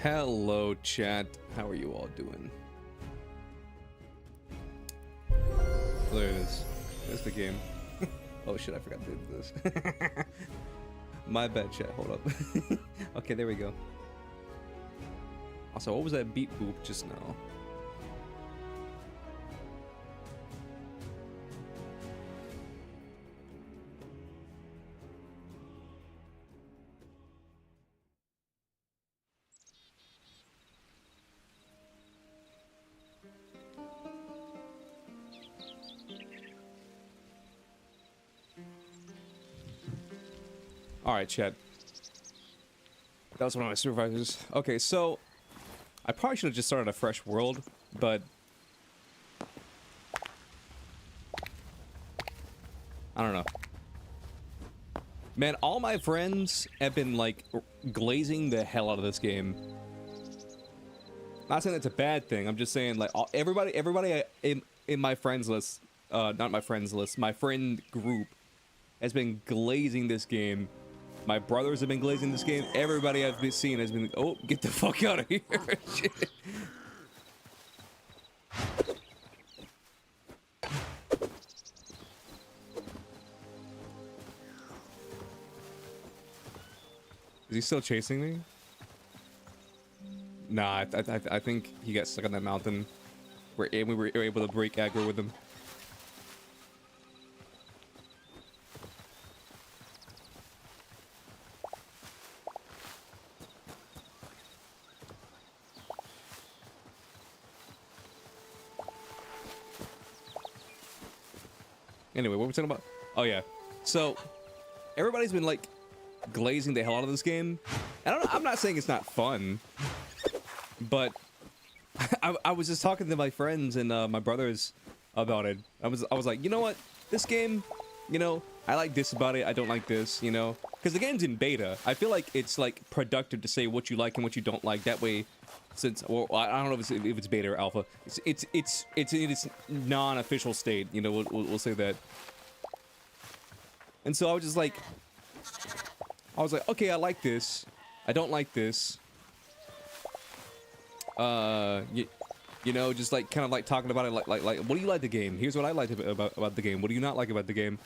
Hello, chat. How are you all doing? There it is. There's the game. Oh shit, I forgot to do this. My bad, chat. Hold up. Okay, there we go. Also, what was that beep boop just now? Alright, chat. That was one of my supervisors. Okay, so I probably should have just started a fresh world, but I don't know. Man, all my friends have been like glazing the hell out of this game. Not saying that's a bad thing. I'm just saying like everybody in my friends list, not my friends list, my friend group has been glazing this game. My brothers have been glazing this game. Everybody I've been seeing has been, oh, get the fuck out of here. Shit. Is he still chasing me? Nah, I think he got stuck on that mountain. We were able to break aggro with him. Anyway, what were we talking about? Oh yeah, so everybody's been like glazing the hell out of this game. And I'm not saying it's not fun, but I was just talking to my friends and my brothers about it. I was like, you know what, this game, you know, I like this about it, I don't like this, you know, because the game's in beta. I feel like it's like productive to say what you like and what you don't like. That way, since, well, I don't know if it's beta or alpha. It's in its non-official state. You know, we'll say that. And so I was just like, okay, I like this. I don't like this. You know, just like kind of like talking about it, like what do you like the game? Here's what I like about the game. What do you not like about the game?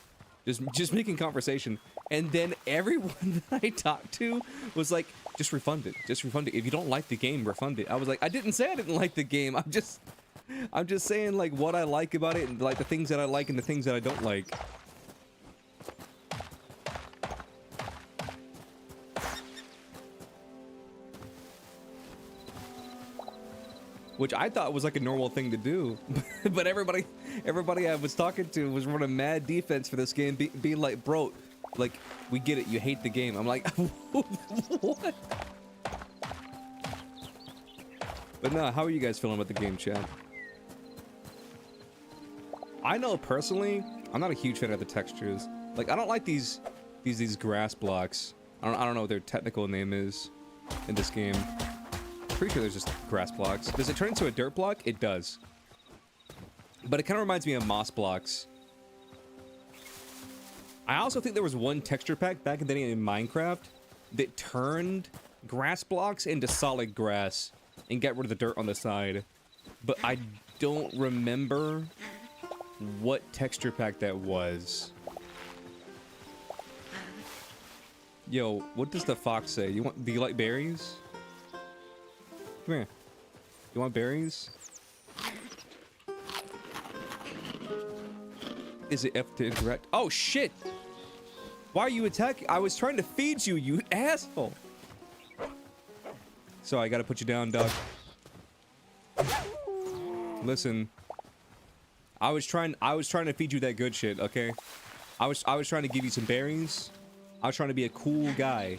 Just making conversation. And then everyone that I talked to was like, just refund it. Just refund it. If you don't like the game, refund it. I was like, I didn't say I didn't like the game. I'm just saying like what I like about it and like the things that I like and the things that I don't like. Which I thought was like a normal thing to do. But everybody I was talking to was running mad defense for this game, being like, bro, like, we get it, you hate the game. I'm like, what? But no, how are you guys feeling about the game, chat? I know personally, I'm not a huge fan of the textures. Like, I don't like these grass blocks. I don't know what their technical name is in this game. Pretty sure there's just grass blocks. Does it turn into a dirt block? It does. But it kind of reminds me of moss blocks. I also think there was one texture pack back in the day in Minecraft that turned grass blocks into solid grass and got rid of the dirt on the side. But I don't remember what texture pack that was. Yo, what does the fox say? Do you like berries? Come here. You want berries? Is it F to interact? Oh shit! Why are you attacking? I was trying to feed you, you asshole! So I gotta put you down, dog. Listen. I was trying to feed you that good shit, okay? I was trying to give you some berries. I was trying to be a cool guy.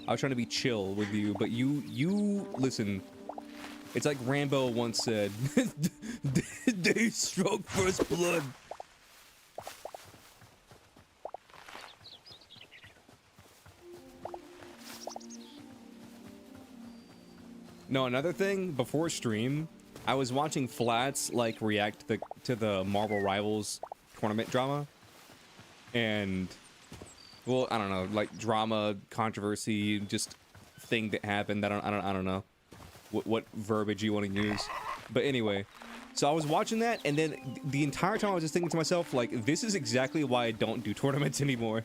I was trying to be chill with you, but you listen. It's like Rambo once said, they struck first blood. No, another thing, before stream, I was watching Flats like react to the Marvel Rivals tournament drama. And, well, I don't know, like drama, controversy, just thing that happened. I don't know. what verbiage you want to use. But anyway, so I was watching that, and then the entire time I was just thinking to myself, like, this is exactly why I don't do tournaments anymore.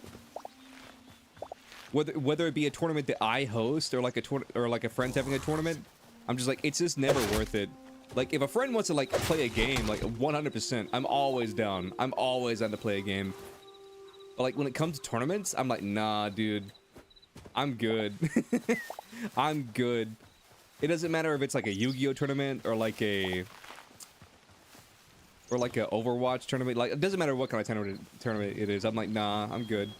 Whether it be a tournament that I host or like a friend's having a tournament, I'm just like, it's just never worth it. Like, if a friend wants to like play a game, like 100%, I'm always down. I'm always down to play a game. But like when it comes to tournaments, I'm like, nah, dude, I'm good. I'm good. It doesn't matter if it's like a Yu-Gi-Oh tournament or like a Overwatch tournament. Like, it doesn't matter what kind of tournament it is. I'm like, nah, I'm good.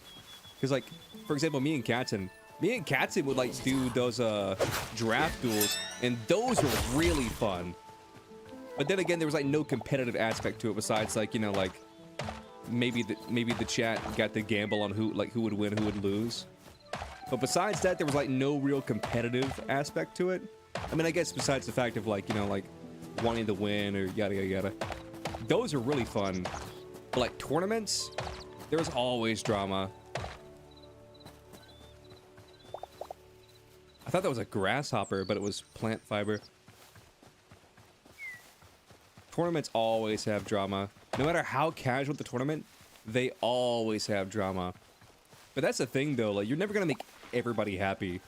Because like, for example, me and Katzen would like do those draft duels, and those were really fun. But then again, there was like no competitive aspect to it besides like, you know, like maybe the chat got the gamble on who would win, who would lose. But besides that, there was like no real competitive aspect to it. I mean, I guess besides the fact of like, you know, like wanting to win or yada yada yada. Those are really fun. But like tournaments, there's always drama. I thought that was a grasshopper, but it was plant fiber. Tournaments always have drama. No matter how casual the tournament, they always have drama. But that's the thing though, like, you're never gonna make everybody happy.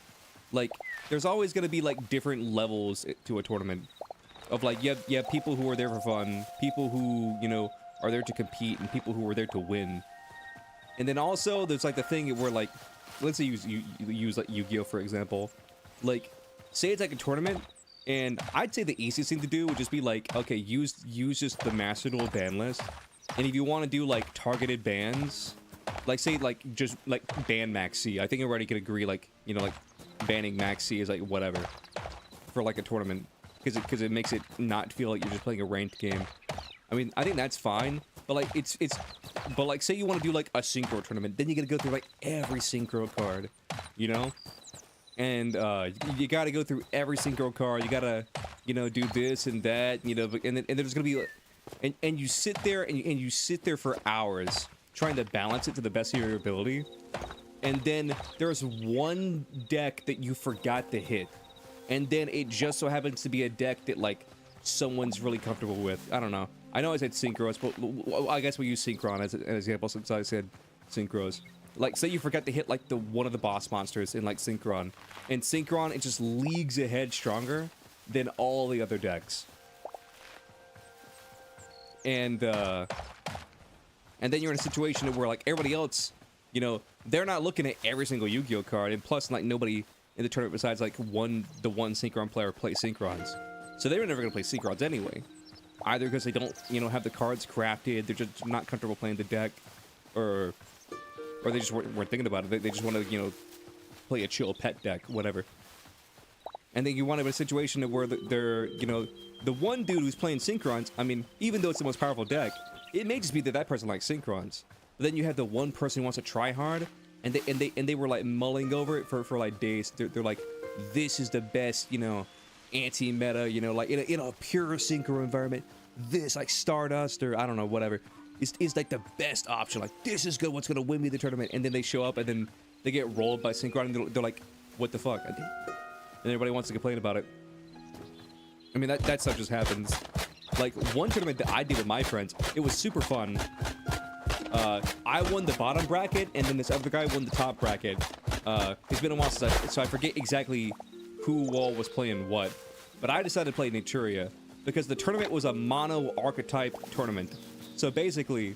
Like, there's always gonna be like different levels to a tournament. Of like, you have people who are there for fun, people who, you know, are there to compete, and people who are there to win. And then also, there's like the thing where like, let's say you use like Yu-Gi-Oh for example. Like, say it's like a tournament, and I'd say the easiest thing to do would just be like, okay, use just the Master Duel ban list. And if you want to do like targeted bans, like say like just like ban Max C. I think everybody could agree, like, you know, like banning Max C is like whatever for like a tournament, because it makes it not feel like you're just playing a ranked game. I mean, I think that's fine, but like but like say you want to do like a synchro tournament, then you gotta go through like every synchro card, you know. And you got to go through every synchro card. You got to, you know, do this and that, you know, and there's going to be, and you sit there and you sit there for hours trying to balance it to the best of your ability. And then there's one deck that you forgot to hit. And then it just so happens to be a deck that like someone's really comfortable with. I don't know. I know I said synchros, but I guess we use synchron as an example since I said synchros. Like, say you forgot to hit, like, one of the boss monsters in, like, Synchron. In Synchron, it just leagues ahead stronger than all the other decks. And then you're in a situation where, like, everybody else, you know, they're not looking at every single Yu-Gi-Oh card, and plus, like, nobody in the tournament besides, like, the one Synchron player plays Synchrons. So they were never gonna play Synchrons anyway. Either because they don't, you know, have the cards crafted, they're just not comfortable playing the deck, or they just weren't thinking about it. They just want to, you know, play a chill pet deck, whatever. And then you wind up in a situation where they're, you know, the one dude who's playing Synchrons, I mean, even though it's the most powerful deck, it may just be that person likes Synchrons. But then you have the one person who wants to try hard, and they were like mulling over it for like days. They're like, this is the best, you know, anti-meta, you know, like in a pure Synchro environment. This, like Stardust, or I don't know, whatever. Is like the best option. Like, this is good. What's gonna win me the tournament? And then they show up, and then they get rolled by Synchron, and they're like, "What the fuck?" And everybody wants to complain about it. I mean, that stuff just happens. Like, one tournament that I did with my friends, it was super fun. I won the bottom bracket, and then this other guy won the top bracket. It's been a while so I forget exactly who all was playing what. But I decided to play Naturia because the tournament was a mono archetype tournament. So basically,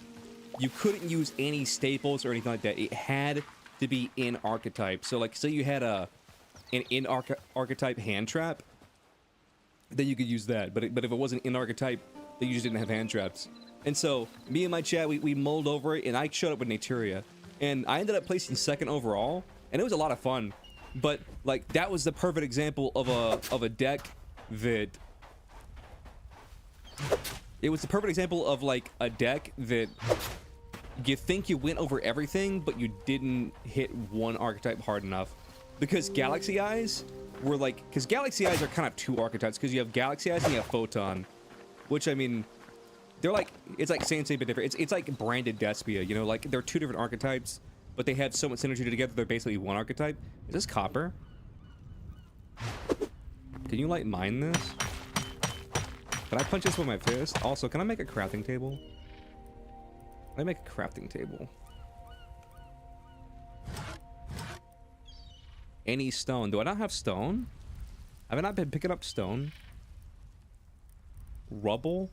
you couldn't use any staples or anything like that. It had to be in archetype. So like, say you had an in archetype hand trap, then you could use that. But if it wasn't in archetype, then you just didn't have hand traps. And so me and my chat, we mulled over it, and I showed up with Naturia, and I ended up placing second overall, and it was a lot of fun. But like, that was the perfect example of a deck that. It was the perfect example of like a deck that you think you went over everything, but you didn't hit one archetype hard enough. Because Galaxy Eyes were like, because Galaxy Eyes are kind of two archetypes, because you have Galaxy Eyes and you have Photon, which I mean, they're like, it's like Sensei but different. It's like branded Despia, you know, like they're two different archetypes, but they have so much synergy together. They're basically one archetype. Is this copper? Can you like mine this? Can I punch this with my fist? Also, can I make a crafting table? Can I make a crafting table? Any stone. Do I not have stone? Have I not been picking up stone? Rubble?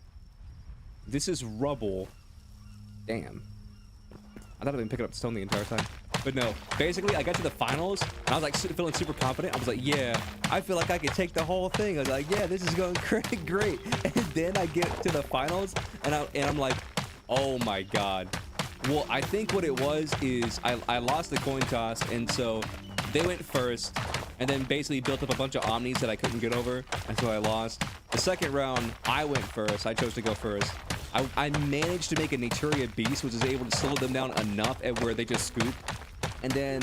This is rubble. Damn. I thought I'd been picking up stone the entire time. But no, basically I got to the finals and I was like feeling super confident. I was like, yeah, I feel like I could take the whole thing. I was like, yeah, this is going great. And then I get to the finals and I'm like, oh my God. Well, I think what it was is I lost the coin toss, and so they went first and then basically built up a bunch of omnis that I couldn't get over, and so I lost. The second round, I went first. I chose to go first. I managed to make a Naturia beast, which is able to slow them down enough at where they just scoop. And then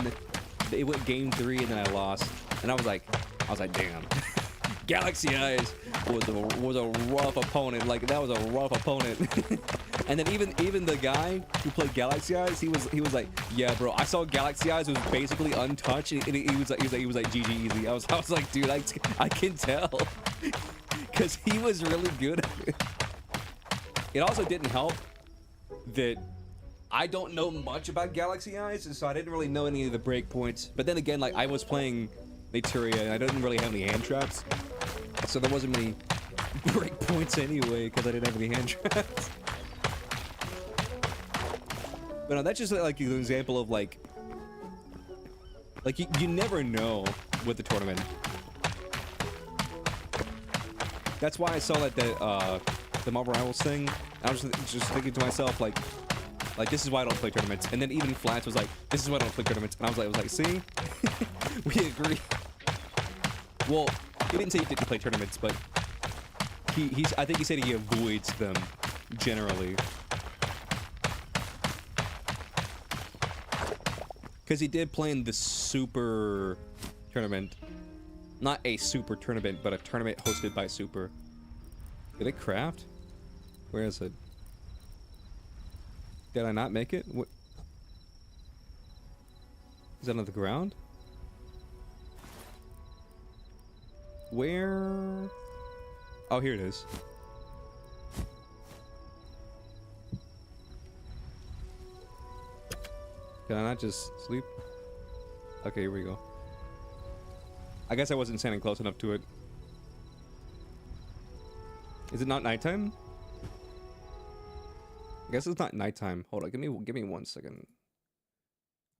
it went game 3, and then I lost. And I was like, damn. Galaxy Eyes was a rough opponent. Like, that was a rough opponent. And then even the guy who played Galaxy Eyes, he was like, yeah, bro, I saw Galaxy Eyes was basically untouched, and he was like GG easy. I was like, dude, I can tell, because he was really good at it. It also didn't help that I don't know much about Galaxy Eyes, and so I didn't really know any of the breakpoints. But then again, like, I was playing Naturia, and I didn't really have any hand traps, so there wasn't many breakpoints anyway, because I didn't have any hand traps. But no, that's just like an example of like you never know with the tournament. That's why I saw that the Marvel Rivals thing. I was just thinking to myself, like this is why I don't play tournaments. And then even Flats was like, this is why I don't play tournaments. And I was like, see, we agree. Well, he didn't say he didn't play tournaments, but I think he said he avoids them generally. Because he did play in the Super tournament. Not a Super tournament, but a tournament hosted by Super. Did it craft? Where is it? Did I not make it? What? Is that on the ground? Where? Oh, here it is. Can I not just sleep? Okay, here we go. I guess I wasn't standing close enough to it. Is it not nighttime? I guess it's not nighttime. Hold on, give me 1 second.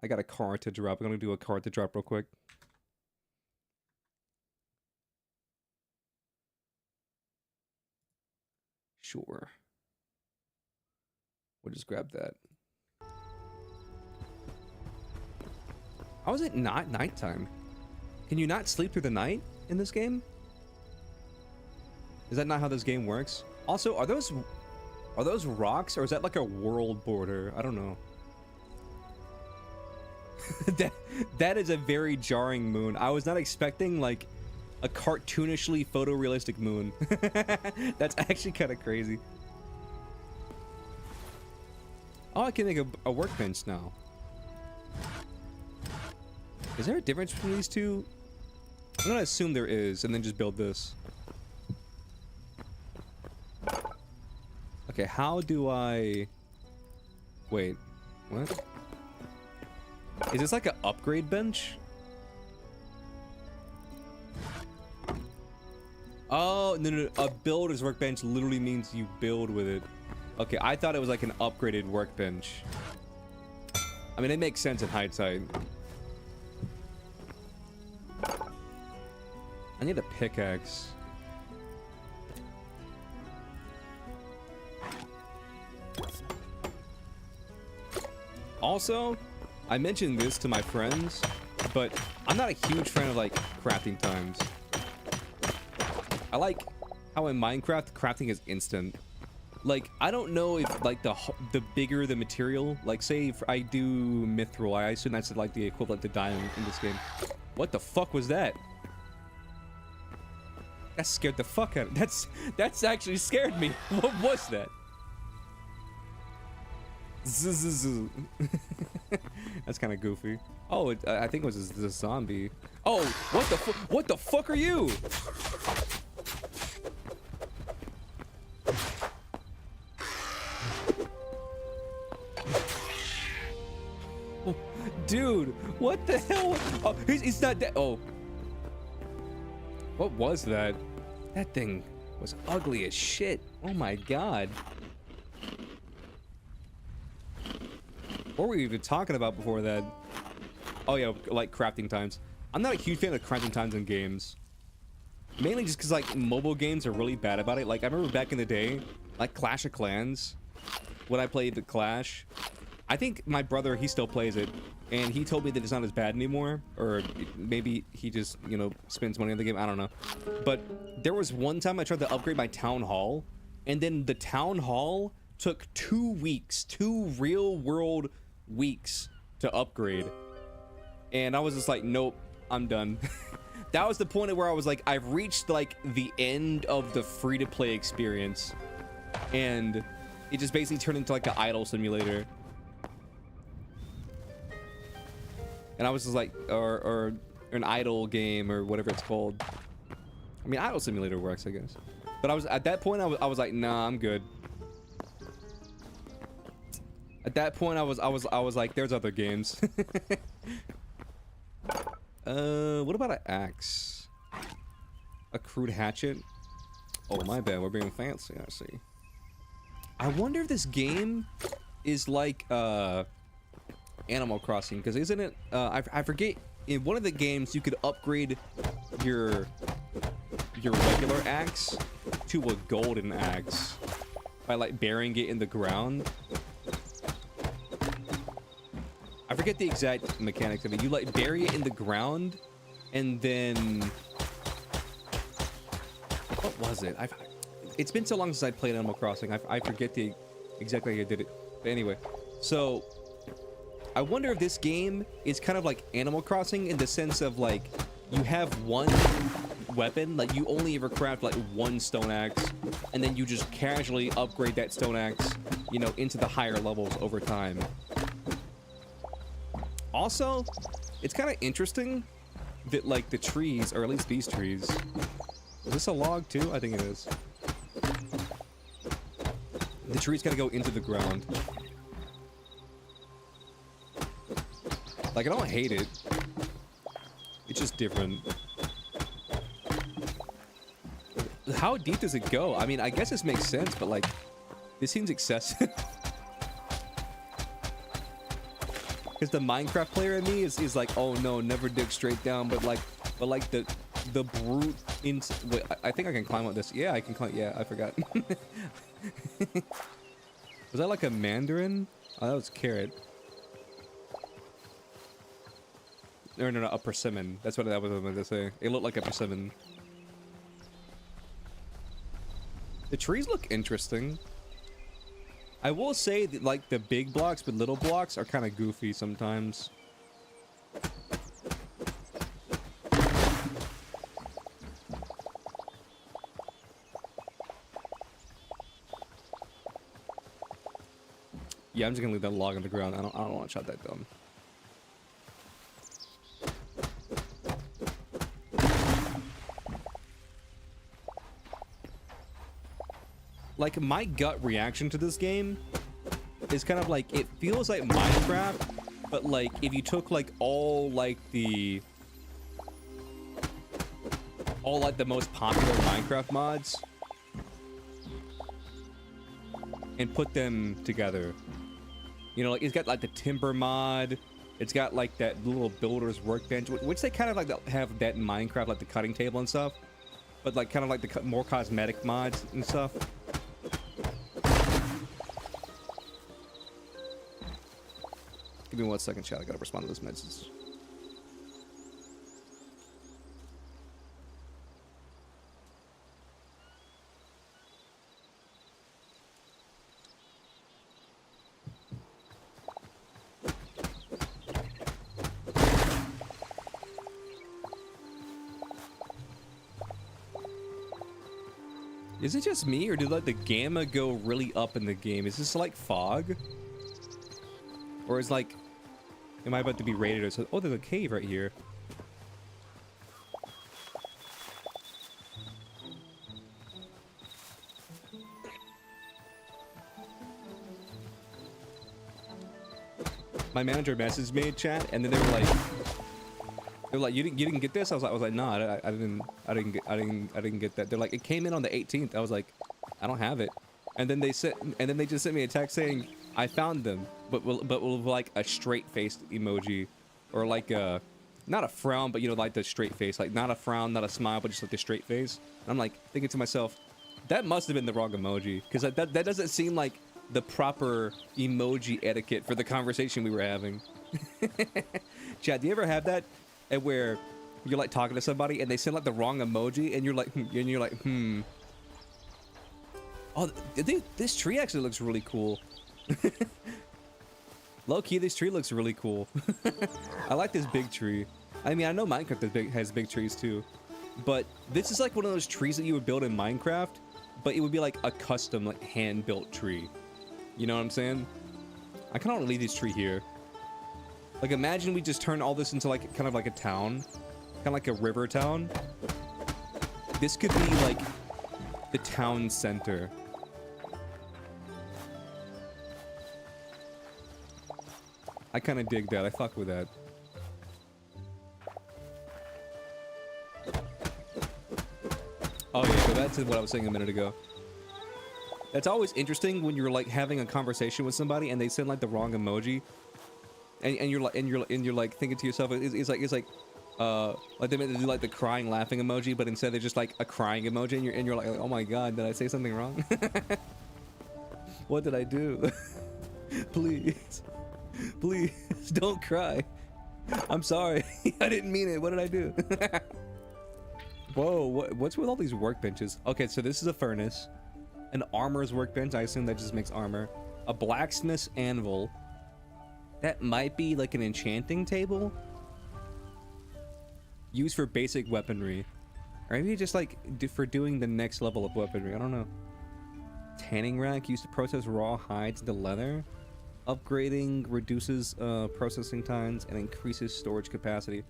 I got a card to drop. I'm gonna do a card to drop real quick. Sure. We'll just grab that. How is it not nighttime? Can you not sleep through the night in this game? Is that not how this game works? Also, are those rocks, or is that like a world border? I don't know. that is a very jarring moon. I was not expecting like a cartoonishly photorealistic moon. That's actually kind of crazy. Oh, I can make a workbench now. Is there a difference between these two? I'm gonna assume there is, and then just build this. Okay, how do I... Wait, what? Is this like an upgrade bench? Oh, no. A builder's workbench literally means you build with it. Okay, I thought it was like an upgraded workbench. I mean, it makes sense in hindsight. I need a pickaxe. Also, I mentioned this to my friends, but I'm not a huge fan of like crafting times. I like how in Minecraft crafting is instant. Like, I don't know if like the bigger the material, like say if I do mithril, I assume that's like the equivalent to diamond in this game. What the fuck was that? That scared the fuck out of me. That's actually scared me. What was that? Zzz. That's kind of goofy. Oh, I think it was the zombie. Oh, what the fuck are you? Dude, what the hell? Oh, he's not dead. Oh. What was that? That thing was ugly as shit. Oh my god. What were we even talking about before that? Oh yeah, like crafting times. I'm not a huge fan of crafting times in games. Mainly just because like mobile games are really bad about it. Like I remember back in the day, like Clash of Clans, when I played the Clash, I think my brother, he still plays it, and he told me that it's not as bad anymore, or maybe he just, you know, spends money on the game, I don't know. But there was one time I tried to upgrade my town hall, and then the town hall took 2 weeks, 2 real world weeks to upgrade. And I was just like, nope, I'm done. That was the point where I was like, I've reached like the end of the free-to-play experience, and it just basically turned into like an idle simulator. And I was just like, or an idle game or whatever it's called. I mean, idle simulator works, I guess. But I was at that point, I was like, nah, I'm good. At that point, I was like, there's other games. What about an axe? A crude hatchet? Oh, my bad. We're being fancy, I see. I wonder if this game is like, Animal Crossing, because isn't it, I forget, in one of the games, you could upgrade your regular axe to a golden axe by, like, burying it in the ground. I forget the exact mechanics of it. You like bury it in the ground, and then what was it? It's been so long since I played Animal Crossing. I forget the exactly how I did it. But anyway, so I wonder if this game is kind of like Animal Crossing in the sense of like you have one weapon, like you only ever craft like one stone axe, and then you just casually upgrade that stone axe, you know, into the higher levels over time. Also, it's kind of interesting that, like, the trees, or at least these trees... Is this a log, too? I think it is. The trees gotta go into the ground. Like, I don't hate it. It's just different. How deep does it go? I mean, I guess this makes sense, but, like, this seems excessive. Because the Minecraft player in me is like, oh no, never dig straight down, but like the brute in. Wait, I think I can climb up this. Yeah, I can climb. Yeah, I forgot. Was that like a mandarin? Oh, that was carrot. No, a persimmon. That's what I was going to say. It looked like a persimmon. The trees look interesting. I will say that, like, the big blocks with little blocks are kind of goofy sometimes. Yeah, I'm just gonna leave that log on the ground. I don't want to chop that down. Like, my gut reaction to this game is kind of like, it feels like Minecraft, but like, if you took like all like the most popular Minecraft mods and put them together. You know, like, it's got like the timber mod, it's got like that little builder's workbench, which they kind of like have that in Minecraft, like the cutting table and stuff, but like kind of like the more cosmetic mods and stuff. Give me 1 second, chat. I gotta respond to this message. Is it just me, or did like the gamma go really up in the game? Is this like fog? Or is like, am I about to be raided or something? Oh, there's a cave right here. My manager messaged me in chat, and then they were like, you didn't get this? I was like, no, I didn't get that. They're like, it came in on the 18th. I was like, I don't have it. And then they just sent me a text saying, I found them, but with like a straight faced emoji, or like a, not a frown, but you know, like the straight face, like not a frown, not a smile, but just like the straight face. And I'm like thinking to myself, that must have been the wrong emoji, because that doesn't seem like the proper emoji etiquette for the conversation we were having. Chad, do you ever have that, and where you're like talking to somebody and they send like the wrong emoji, and you're like, oh, this tree actually looks really cool. Low key, this tree looks really cool. I like this big tree. I mean, I know Minecraft has big trees too, but this is like one of those trees that you would build in Minecraft, but it would be like a custom, like hand-built tree. You know what I'm saying? I kind of want to leave this tree here. Like, imagine we just turn all this into like kind of like a town, kind of like a river town. This could be like the town center. I kind of dig that. I fuck with that. Oh yeah, so that's what I was saying a minute ago. That's always interesting when you're like having a conversation with somebody and they send like the wrong emoji, and you're like thinking to yourself, it's like they meant to do like the crying laughing emoji, but instead they're just like a crying emoji, and you're like, oh my god, did I say something wrong? What did I do? Please, please don't cry. I'm sorry. I didn't mean it. What did I do? Whoa, what's with all these workbenches? Okay, so this is a furnace. An armorer's workbench, I assume that just makes armor. A blacksmith's anvil. That might be like an enchanting table. Used for basic weaponry. Or maybe just like for doing the next level of weaponry, I don't know. Tanning rack, used to process raw hides into leather. Upgrading reduces processing times and increases storage capacity.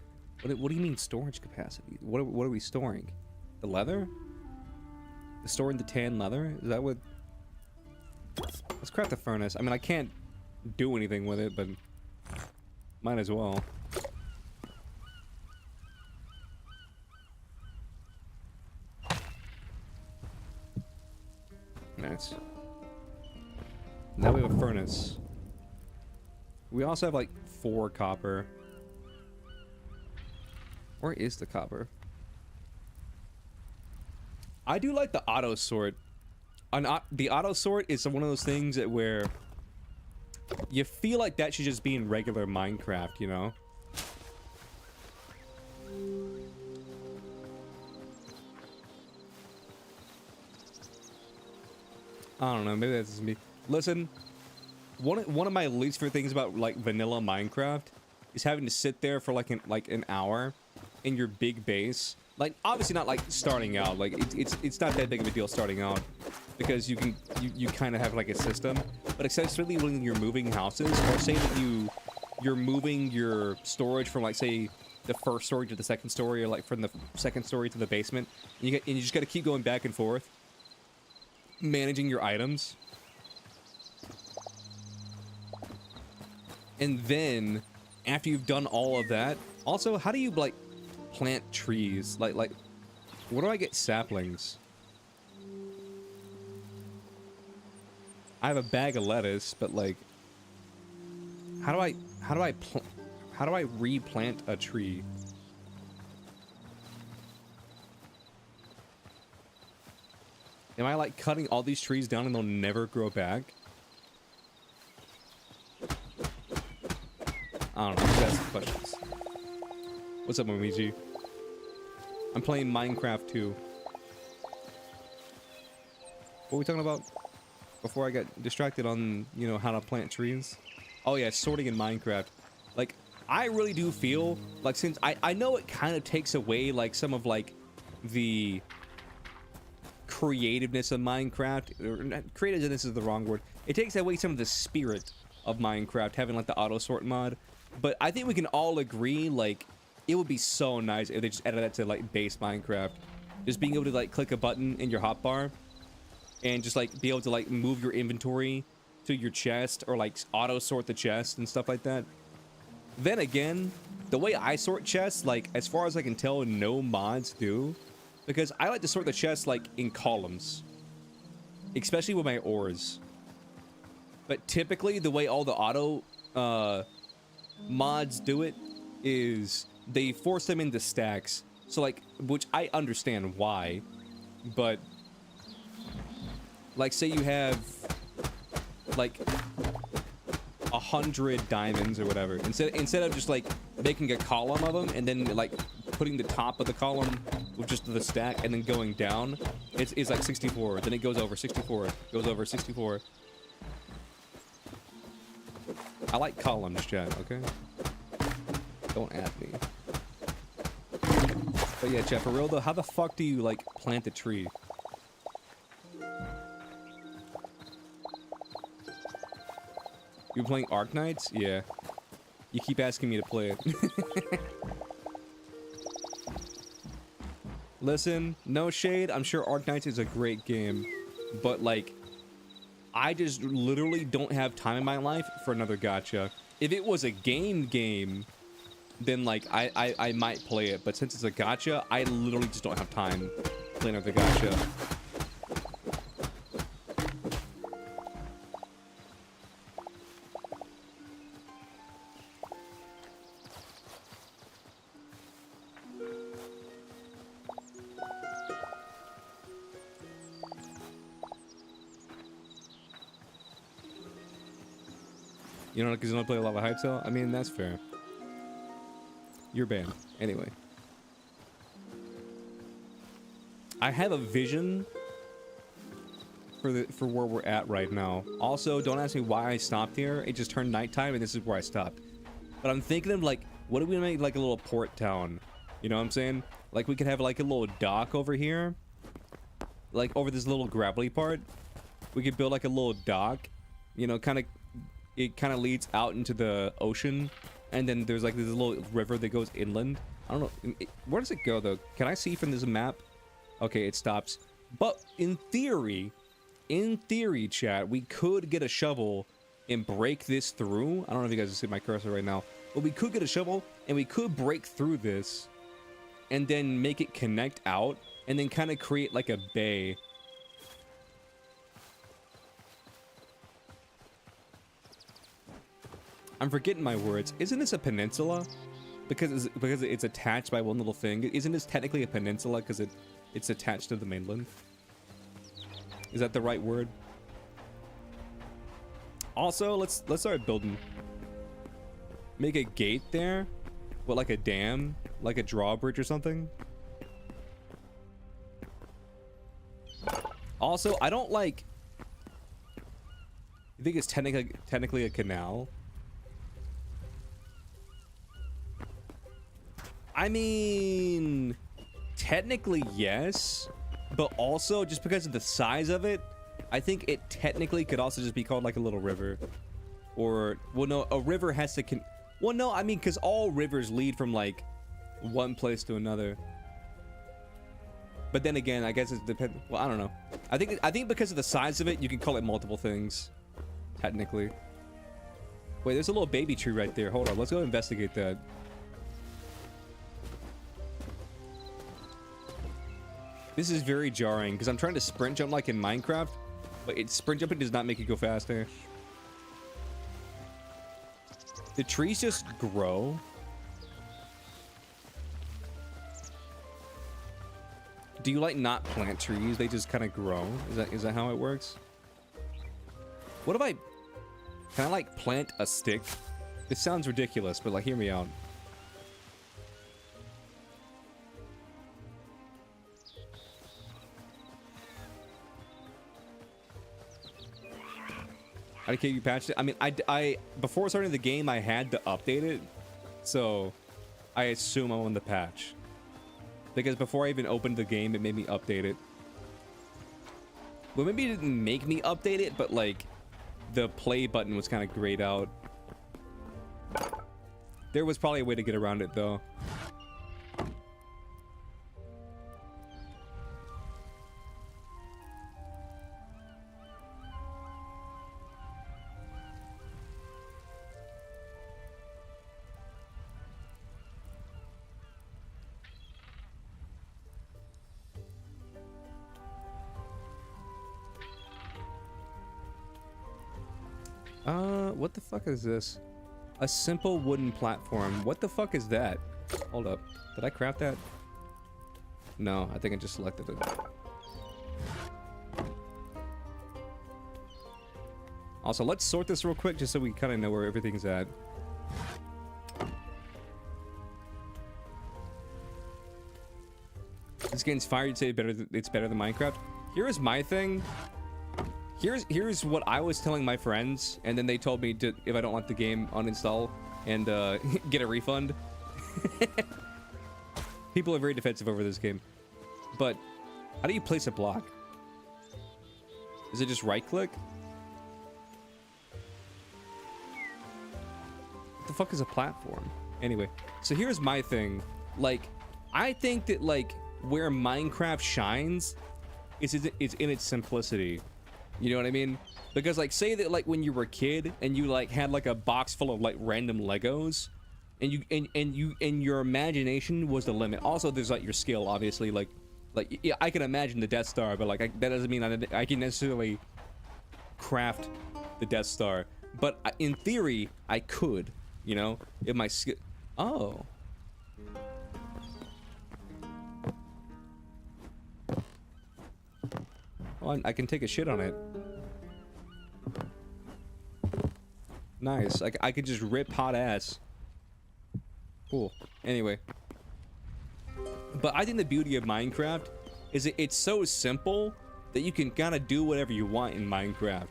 What do you mean storage capacity? What are we storing? The leather? Storing the tan leather? Is that what? Let's craft the furnace. I mean, I can't do anything with it, but might as well. Nice. Now we have a furnace. We also have like 4 copper. Where is the copper? I do like the auto sort. The auto sort is one of those things that where you feel like that should just be in regular Minecraft, you know? I don't know, maybe that's just me. Listen, one of my least favorite things about like vanilla Minecraft is having to sit there for like an hour in your big base. Like, obviously not like starting out, like it's not that big of a deal starting out, because you kind of have like a system, but especially when you're moving houses, or say that you're moving your storage from like say the first story to the second story, or like from the second story to the basement, and you just got to keep going back and forth, managing your items, and then after you've done all of that, also how do you like plant trees? Like where do I get saplings? I have a bag of lettuce, but like how do I replant a tree? Am I like cutting all these trees down and they'll never grow back? I don't know. Just asking questions. What's up, Momiji? I'm playing Minecraft 2. What were we talking about before I got distracted on, you know, how to plant trees? Oh yeah, sorting in Minecraft. Like, I really do feel like, since I know it kind of takes away like some of like the creativeness of Minecraft, or not, creativeness is the wrong word. It takes away some of the spirit of Minecraft, having like the auto sort mod. But I think we can all agree, like, it would be so nice if they just added that to like base Minecraft. Just being able to like click a button in your hotbar and just like be able to like move your inventory to your chest, or like auto sort the chest and stuff like that. Then again, the way I sort chests, like as far as I can tell, no mods do, because I like to sort the chests like in columns, especially with my ores. But typically the way all the auto mods do it is they force them into stacks. So like, which I understand why, but like say you have like 100 diamonds or whatever, instead of just like making a column of them and then like putting the top of the column with just the stack and then going down, it's like 64, then it goes over 64, goes over 64. I like columns, chat, okay? Don't at me. But yeah, chat, for real though, how the fuck do you like plant a tree? You playing Arknights? Yeah. You keep asking me to play it. Listen, no shade. I'm sure Arknights is a great game, but like, I just literally don't have time in my life for another gacha. If it was a game, then like I might play it. But since it's a gacha, I literally just don't have time to play another gacha. You know, because you don't play a lot of HYTALE? I mean, that's fair. You're banned. Anyway. I have a vision for where we're at right now. Also, don't ask me why I stopped here. It just turned nighttime and this is where I stopped. But I'm thinking of like, what if we make like a little port town? You know what I'm saying? Like we could have like a little dock over here. Like over this little gravelly part. We could build like a little dock. You know, it kind of leads out into the ocean, and then there's like this little river that goes inland. I don't know, where does it go though? Can I see from this map? Okay, it stops. But in theory, chat, we could get a shovel and break this through. I don't know if you guys can see my cursor right now, but we could get a shovel and we could break through this and then make it connect out and then kind of create like a bay. I'm forgetting my words. Isn't this a peninsula? Because it's attached by one little thing. Isn't this technically a peninsula because it's attached to the mainland? Is that the right word? Also, let's start building. Make a gate there. What, like a dam? Like a drawbridge or something? Also, I don't like... You think it's technically a canal? I mean, technically yes, but also just because of the size of it, I think it technically could also just be called like a little river. Or, well no, a river has to well no, I mean, because all rivers lead from like one place to another. But then again, I guess it depends. Well, I don't know. I think because of the size of it, you can call it multiple things, technically. Wait, there's a little baby tree right there. Hold on, let's go investigate that. This is very jarring because I'm trying to sprint jump like in Minecraft, but sprint jumping does not make it go faster. The trees just grow. Do you like not plant trees? They just kind of grow. Is that how it works? What if can I like plant a stick? This sounds ridiculous, but like hear me out. Okay, you patched it. I mean, I before starting the game, I had to update it, so I assume I'm on the patch. Because before I even opened the game, it made me update it. Well, maybe it didn't make me update it, but like, the play button was kind of grayed out. There was probably a way to get around it, though. What the fuck is this? A simple wooden platform. What the fuck is that? Hold up. Did I craft that? No, I think I just selected it. Also, let's sort this real quick just so we kind of know where everything's at. This game's fire, you'd say it's better than Minecraft. Here is my thing. Here's what I was telling my friends, and then they told me to, if I don't like the game, uninstall and get a refund. People are very defensive over this game. But how do you place a block? Is it just right click? What the fuck is a platform? Anyway, so here's my thing. Like, I think that like where Minecraft shines is in its simplicity. You know what I mean? Because like, say that like when you were a kid and you like had like a box full of like random Legos, and your imagination was the limit. Also, there's like your skill, obviously. Like yeah, I can imagine the Death Star, but like that doesn't mean I can necessarily craft the Death Star. But in theory, I could. You know, if my skill. Oh. Well, I can take a shit on it. Nice. I could just rip hot ass. Cool. Anyway. But I think the beauty of Minecraft is it's so simple that you can kind of do whatever you want in Minecraft.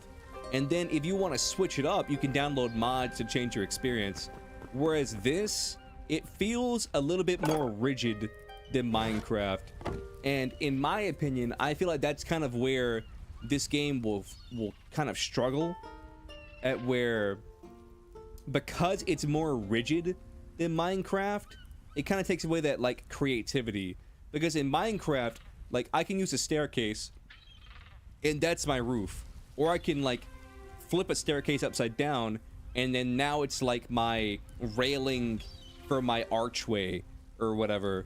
And then if you want to switch it up, you can download mods to change your experience. Whereas this, it feels a little bit more rigid than Minecraft. And in my opinion, I feel like that's kind of where this game will kind of struggle at, where because it's more rigid than Minecraft, it kind of takes away that like creativity. Because in Minecraft, like I can use a staircase and that's my roof, or I can like flip a staircase upside down and then now it's like my railing for my archway or whatever.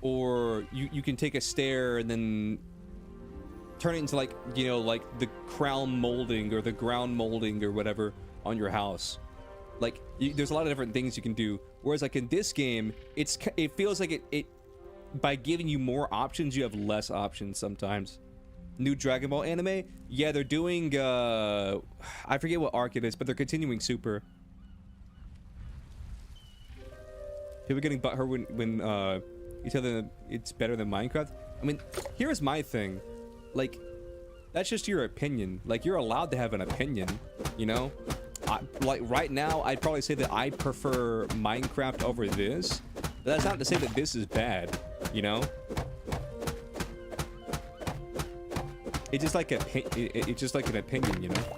Or you can take a stair and then turn it into like, you know, like the crown molding or the ground molding or whatever on your house. Like there's a lot of different things you can do. Whereas like in this game, it feels like it by giving you more options, you have less options sometimes. New Dragon Ball anime? Yeah, they're doing I forget what arc it is, but they're continuing Super. People getting butthurt when you tell them it's better than Minecraft. I mean, here's my thing. Like, that's just your opinion. Like, you're allowed to have an opinion, you know? Like, right now, I'd probably say that I prefer Minecraft over this. But that's not to say that this is bad, you know? It's just like it's just like an opinion, you know?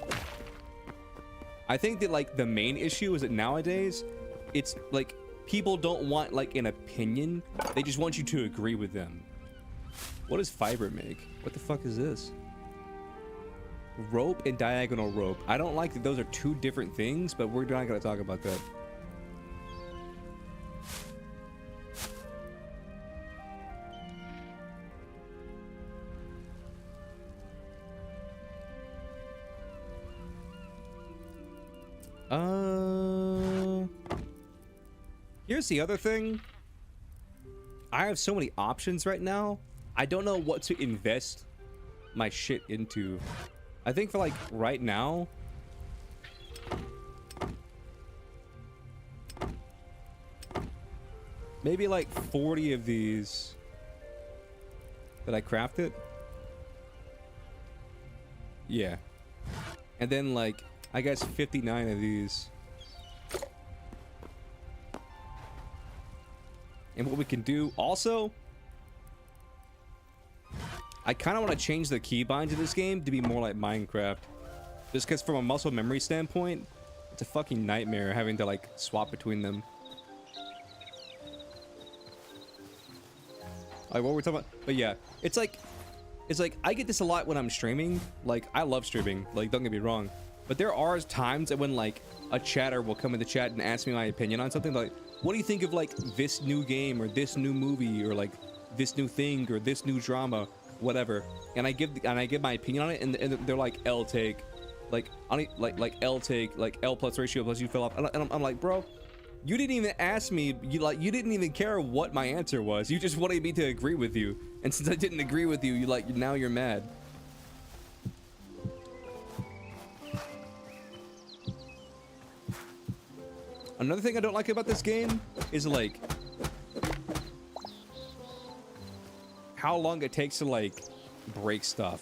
I think that, like, the main issue is that nowadays, it's, like, people don't want, like, an opinion. They just want you to agree with them. What does fiber make? What the fuck is this? Rope and diagonal rope. I don't like that those are two different things, but we're not gonna talk about that. Here's the other thing. I have so many options right now. I don't know what to invest my shit into. I think for like right now, maybe like 40 of these that I crafted. Yeah. And then like, I guess 59 of these. And what we can do also, I kind of want to change the keybinds of this game to be more like Minecraft. Just because from a muscle memory standpoint, it's a fucking nightmare having to like swap between them. Like what we're talking about, but yeah, it's like I get this a lot when I'm streaming. Like I love streaming, like don't get me wrong, but there are times when like a chatter will come in the chat and ask me my opinion on something, like what do you think of like this new game or this new movie or like this new thing or this new drama, whatever, and I give my opinion on it, and they're like L take, like L take, like L plus ratio plus you fill up, and I'm like, bro, you didn't even ask me, you didn't even care what my answer was, you just wanted me to agree with you, and since I didn't agree with you, now you're mad. Another thing I don't like about this game is like how long it takes to like break stuff.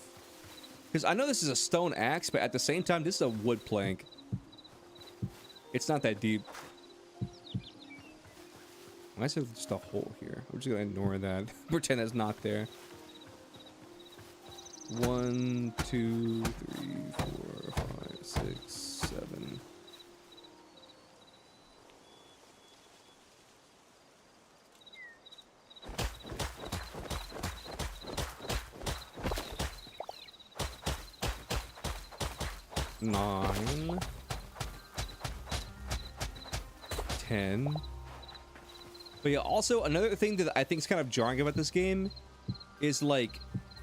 Because I know this is a stone axe, but at the same time, this is a wood plank. It's not that deep. Why is there just a hole here? We're just gonna ignore that. Pretend that's not there. 1, 2, 3, 4, 5, 6, 7. Nine, 10. But yeah, also another thing that I think is kind of jarring about this game is like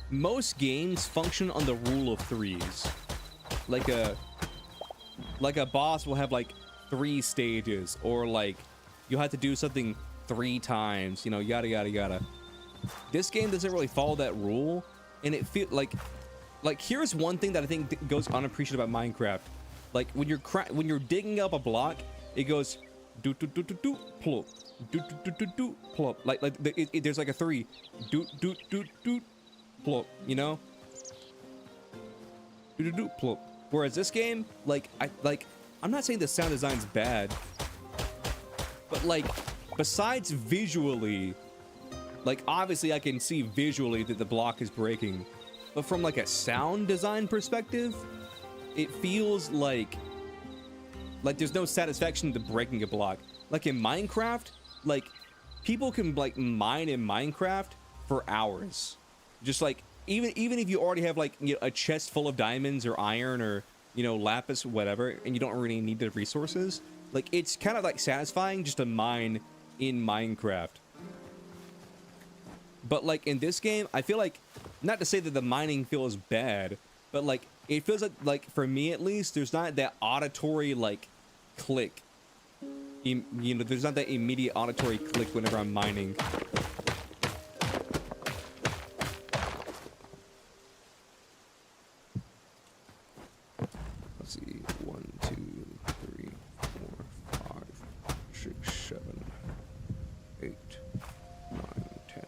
most games function on the rule of threes. Like a boss will have like 3 stages, or like you have to do something 3 times, you know, yada yada yada. This game doesn't really follow that rule, and it feels like here's one thing that I think goes unappreciated about Minecraft. Like when you're digging up a block, it goes do do do do do plop, do do do do do plop. There's like a 3 do do do do plop, you know? Do do do plop. Whereas this game, I'm not saying the sound design's bad, but like besides visually, like obviously I can see visually that the block is breaking. But from like a sound design perspective, it feels like there's no satisfaction to breaking a block. Like in Minecraft, like people can like mine in Minecraft for hours. Just like even if you already have like, you know, a chest full of diamonds or iron or, you know, lapis, whatever, and you don't really need the resources, like it's kind of like satisfying just to mine in Minecraft. But like in this game, I feel like, not to say that the mining feels bad, but like it feels like for me at least, there's not that auditory like click. You know, there's not that immediate auditory click whenever I'm mining. Let's see, 1, 2, 3, 4, 5, 6, 7, 8, 9, 10.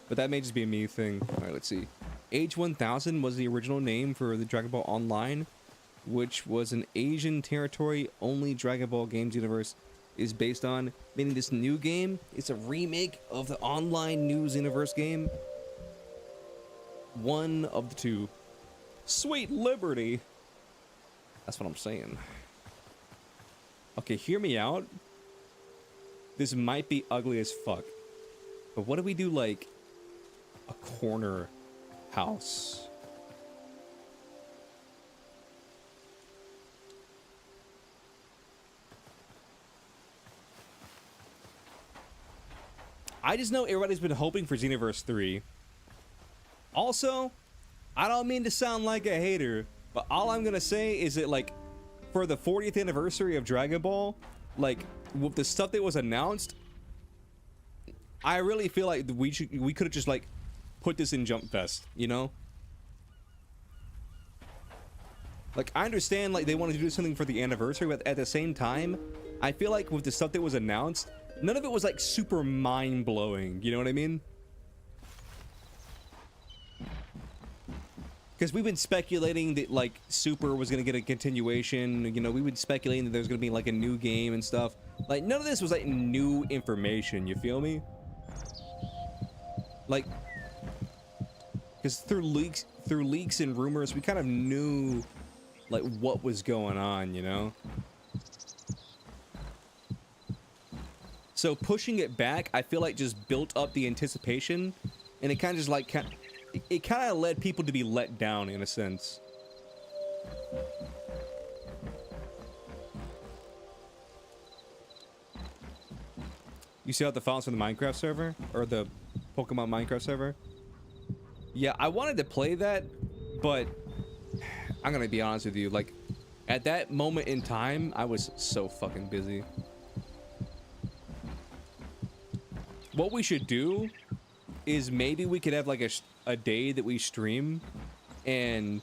But that may just be a me thing. All right, let's see. Age 1000 was the original name for the Dragon Ball Online, which was an Asian territory only Dragon Ball games universe is based on, meaning this new game is a remake of the online news universe game. One of the two. Sweet Liberty. That's what I'm saying. Okay, hear me out. This might be ugly as fuck, but what if we do like a corner house? I just know everybody's been hoping for Xenoverse 3. Also, I don't mean to sound like a hater, but all I'm gonna say is that like for the 40th anniversary of Dragon Ball, like with the stuff that was announced, I really feel like we could have just like put this in Jump Fest, you know? Like I understand like they wanted to do something for the anniversary, but at the same time, I feel like with the stuff that was announced, none of it was like super mind-blowing, you know what I mean? Because we've been speculating that like Super was gonna get a continuation. You know, we've been speculating that there's gonna be like a new game and stuff. Like none of this was like new information. You feel me? Like, because through leaks and rumors, we kind of knew like what was going on. You know. So pushing it back, I feel like just built up the anticipation, and it kind of just like it kind of led people to be let down in a sense. You see out the files from the Minecraft server or the Pokemon Minecraft server? Yeah, I wanted to play that, but I'm gonna be honest with you. Like, at that moment in time, I was so fucking busy. What we should do is maybe we could have like a day that we stream and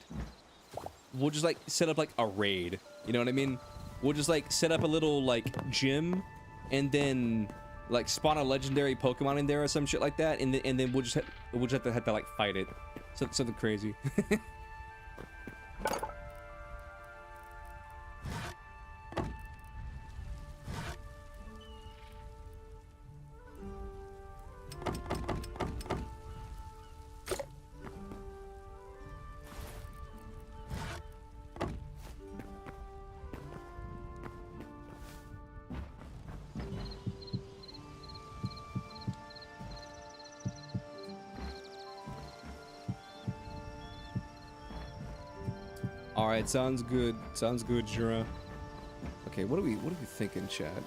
we'll just like set up like a raid. You know what I mean? We'll just like set up a little like gym and then like spawn a legendary Pokemon in there or some shit like that, and then we'll just have to like fight it. Something crazy. Alright, sounds good. Sounds good, Jura. Okay, what are we thinking, Chad?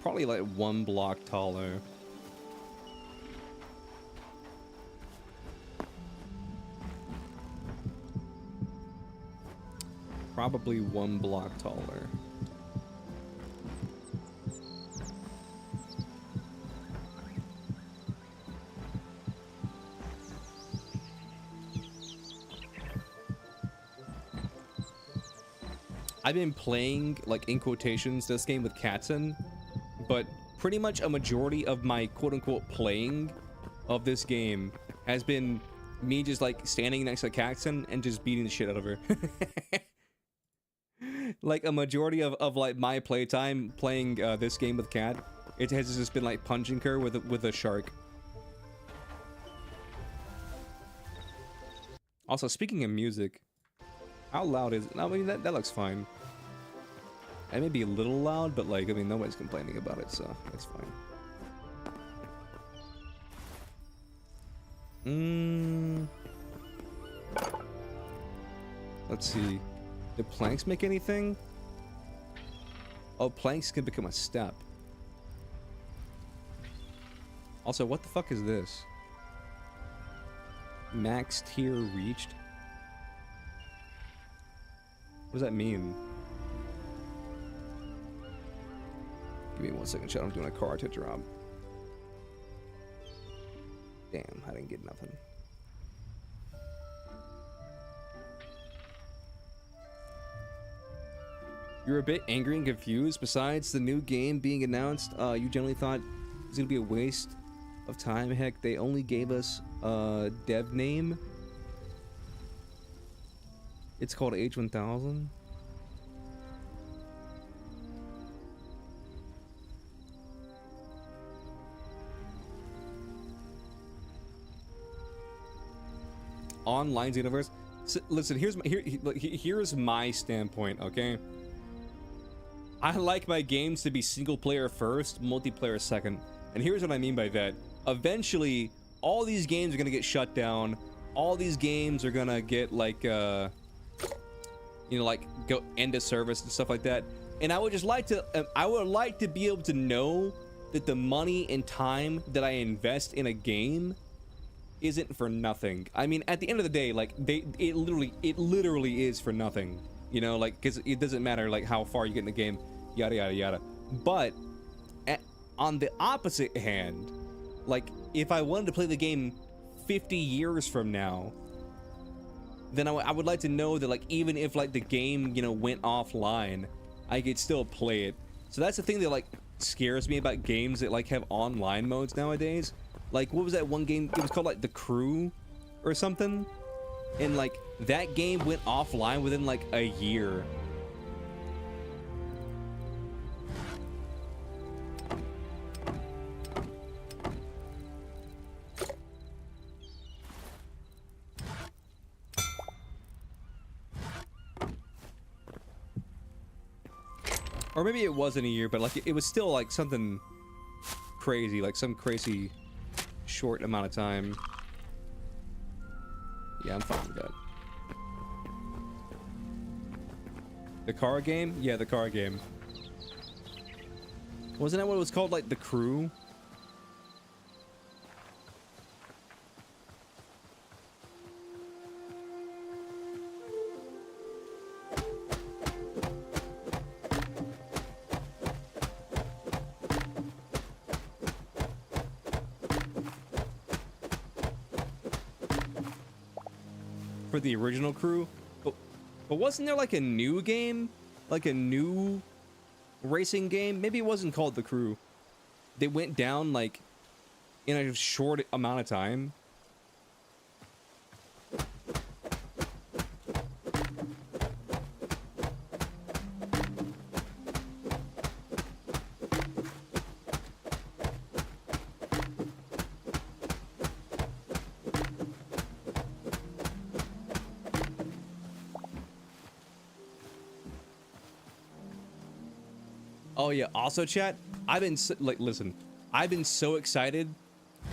Probably like 1 block taller. Probably 1 block taller. I've been playing, like, in quotations, this game with Katzen, but pretty much a majority of my quote-unquote playing of this game has been me just, like, standing next to Katzen and just beating the shit out of her. Like, a majority of like, my playtime playing this game with Kat, it has just been, like, punching her with a shark. Also, speaking of music, how loud is it? I mean, that looks fine. It may be a little loud, but like, I mean, nobody's complaining about it, so that's fine. Let's see. Did planks make anything? Oh, planks can become a step. Also, what the fuck is this? Max tier reached? What does that mean? Give me 1 second, chat. I'm doing a car to drop. Damn, I didn't get nothing. You're a bit angry and confused. Besides the new game being announced, you generally thought it was gonna be a waste of time. Heck, they only gave us a dev name. It's called H1000. Online universe. So, listen, here's my standpoint, okay? I like my games to be single player first, multiplayer second. And here's what I mean by that. Eventually, all these games are gonna get shut down. All these games are gonna get like you know, like go end of service and stuff like that. And I would just like to I would like to be able to know that the money and time that I invest in a game isn't for nothing. I mean, at the end of the day, like it literally is for nothing. You know, like, because it doesn't matter like how far you get in the game, yada yada yada. But on the opposite hand, like if I wanted to play the game 50 years from now, then I would like to know that like even if like the game, you know, went offline, I could still play it. So that's the thing that like scares me about games that like have online modes nowadays. Like, what was that one game? It was called like The Crew or something. And like that game went offline within like a year. Or maybe it wasn't a year, but like it was still like something crazy, like some crazy short amount of time. Yeah, I'm fine with that. The car game? Yeah, the car game. Wasn't that what it was called, like The Crew? For the original Crew, but wasn't there like a new game, like a new racing game? Maybe it wasn't called The Crew. They went down like in a short amount of time. Oh yeah, also chat, I've been like, listen, I've been so excited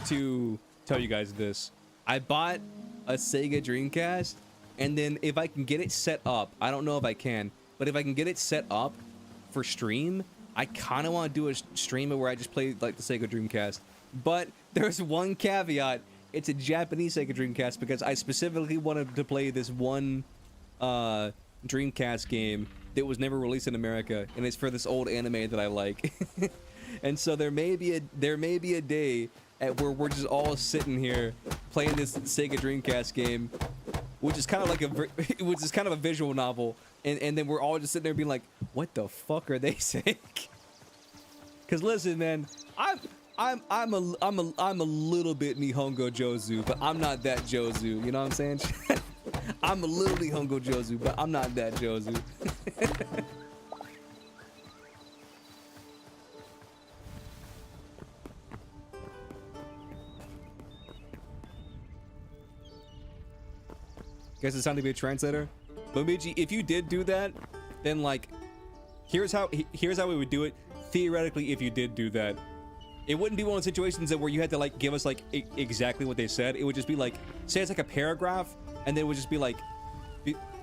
to tell you guys this. I bought a Sega Dreamcast, and then if I can get it set up, I don't know if I can, but if I can get it set up for stream, I kind of want to do a stream where I just play like the Sega Dreamcast. But there's one caveat: it's a Japanese Sega Dreamcast because I specifically wanted to play this one Dreamcast game that was never released in America, and it's for this old anime that I like. And so there may be a day at where we're just all sitting here playing this Sega Dreamcast game, which is kind of like a visual novel, and then we're all just sitting there being like, what the fuck are they saying? Because listen, man, I'm a little bit Nihongo Jozu, but I'm not that Jozu. You know what I'm saying? I'm a little Nihongo Jozu, but I'm not that Jozu. Guess it's time to be a translator. But Miji, if you did do that, then like, here's how we would do it. Theoretically, if you did do that, it wouldn't be one of those situations that where you had to like give us like exactly what they said. It would just be like, say it's like a paragraph, and then it would just be like,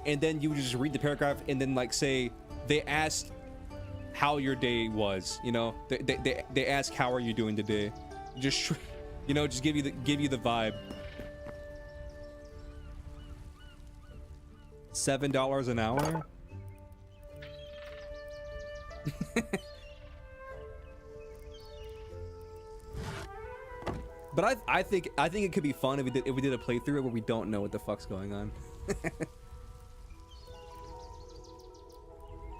and then you would just read the paragraph, and then like say they asked how your day was. You know, they ask how are you doing today. Just you know, just give you the vibe. $7 an hour. But I think it could be fun if we did a playthrough where we don't know what the fuck's going on.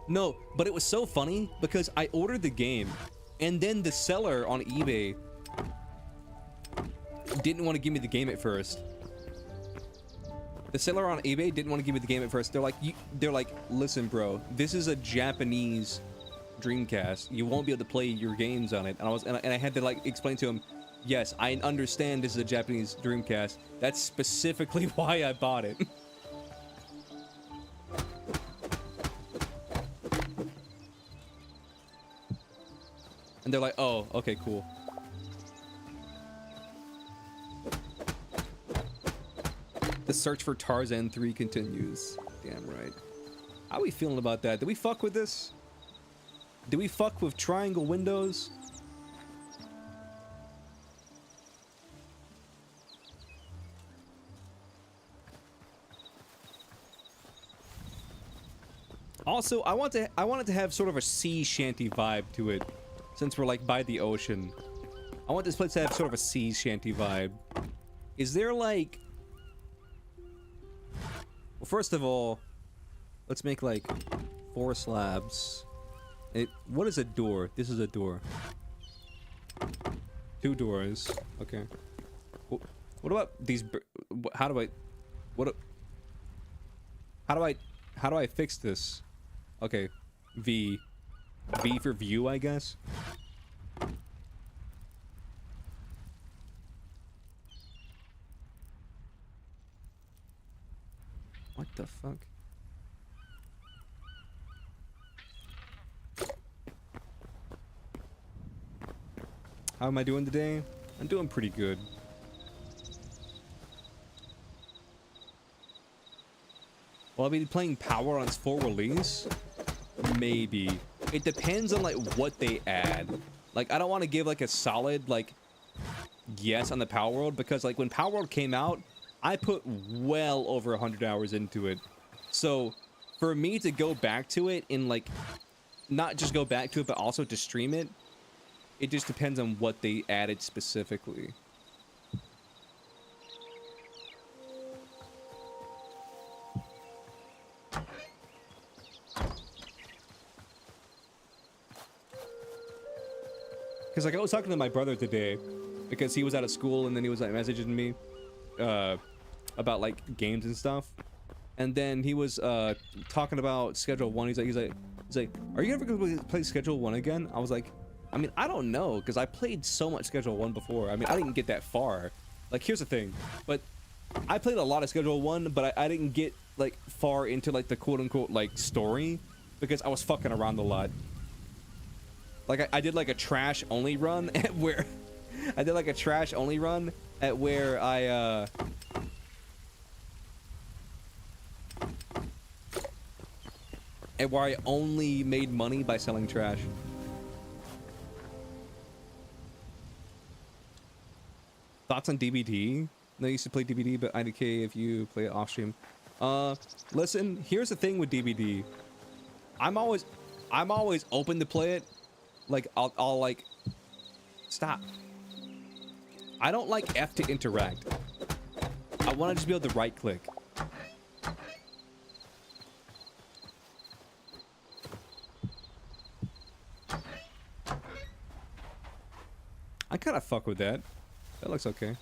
No, but it was so funny because I ordered the game, and then the seller on eBay didn't want to give me the game at first. The seller on eBay didn't want to give me the game at first. They're like, listen, bro, this is a Japanese Dreamcast. You won't be able to play your games on it. And I had to like explain to him, yes, I understand this is a Japanese Dreamcast. That's specifically why I bought it. And they're like, oh, okay, cool. The search for Tarzan 3 continues. Damn right. How are we feeling about that? Did we fuck with this? Did we fuck with triangle windows? Also, I wanted to have sort of a sea shanty vibe to it, since we're like by the ocean. I want this place to have sort of a sea shanty vibe. Is there like... Well, first of all, let's make like 4 slabs. What is a door? This is a door. 2 doors. Okay. What about these? How do I? What? How do I fix this? Okay, V for view, I guess. What the fuck? How am I doing today? I'm doing pretty good. Will I be playing Power on its full release? Maybe. It depends on like what they add. Like I don't want to give like a solid like yes on the Power World, because like when Power World came out, I put well over 100 hours into it. So for me to go back to it and like not just go back to it but also to stream it, it just depends on what they added specifically. Because like I was talking to my brother today, because he was out of school and then he was like messaging me about like games and stuff, and then he was talking about Schedule 1. He's like, are you ever gonna play Schedule 1 again? I was like, I mean, I don't know, because I played so much Schedule 1 before. I mean, I didn't get that far. Like, here's the thing, but I played a lot of Schedule 1, but I didn't get like far into like the quote-unquote like story, because I was fucking around a lot. Like I did like a trash only run at where I did like a trash only run at where I only made money by selling trash. Thoughts on DBD? No, I used to play DBD, but IDK if you play it off stream. Listen, here's the thing with DBD. I'm always open to play it. Like I'll like stop. I don't like F to interact. I want to just be able to right click. I kind of fuck with that. That looks okay.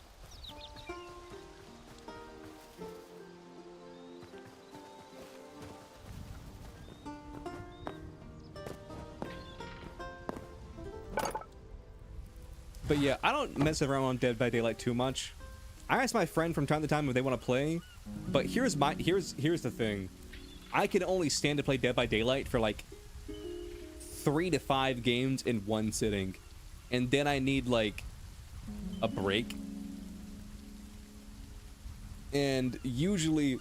But yeah, I don't mess around on Dead by Daylight too much. I ask my friend from time to time if they want to play, but here's the thing. I can only stand to play Dead by Daylight for like 3 to 5 games in one sitting, and then I need like a break. And usually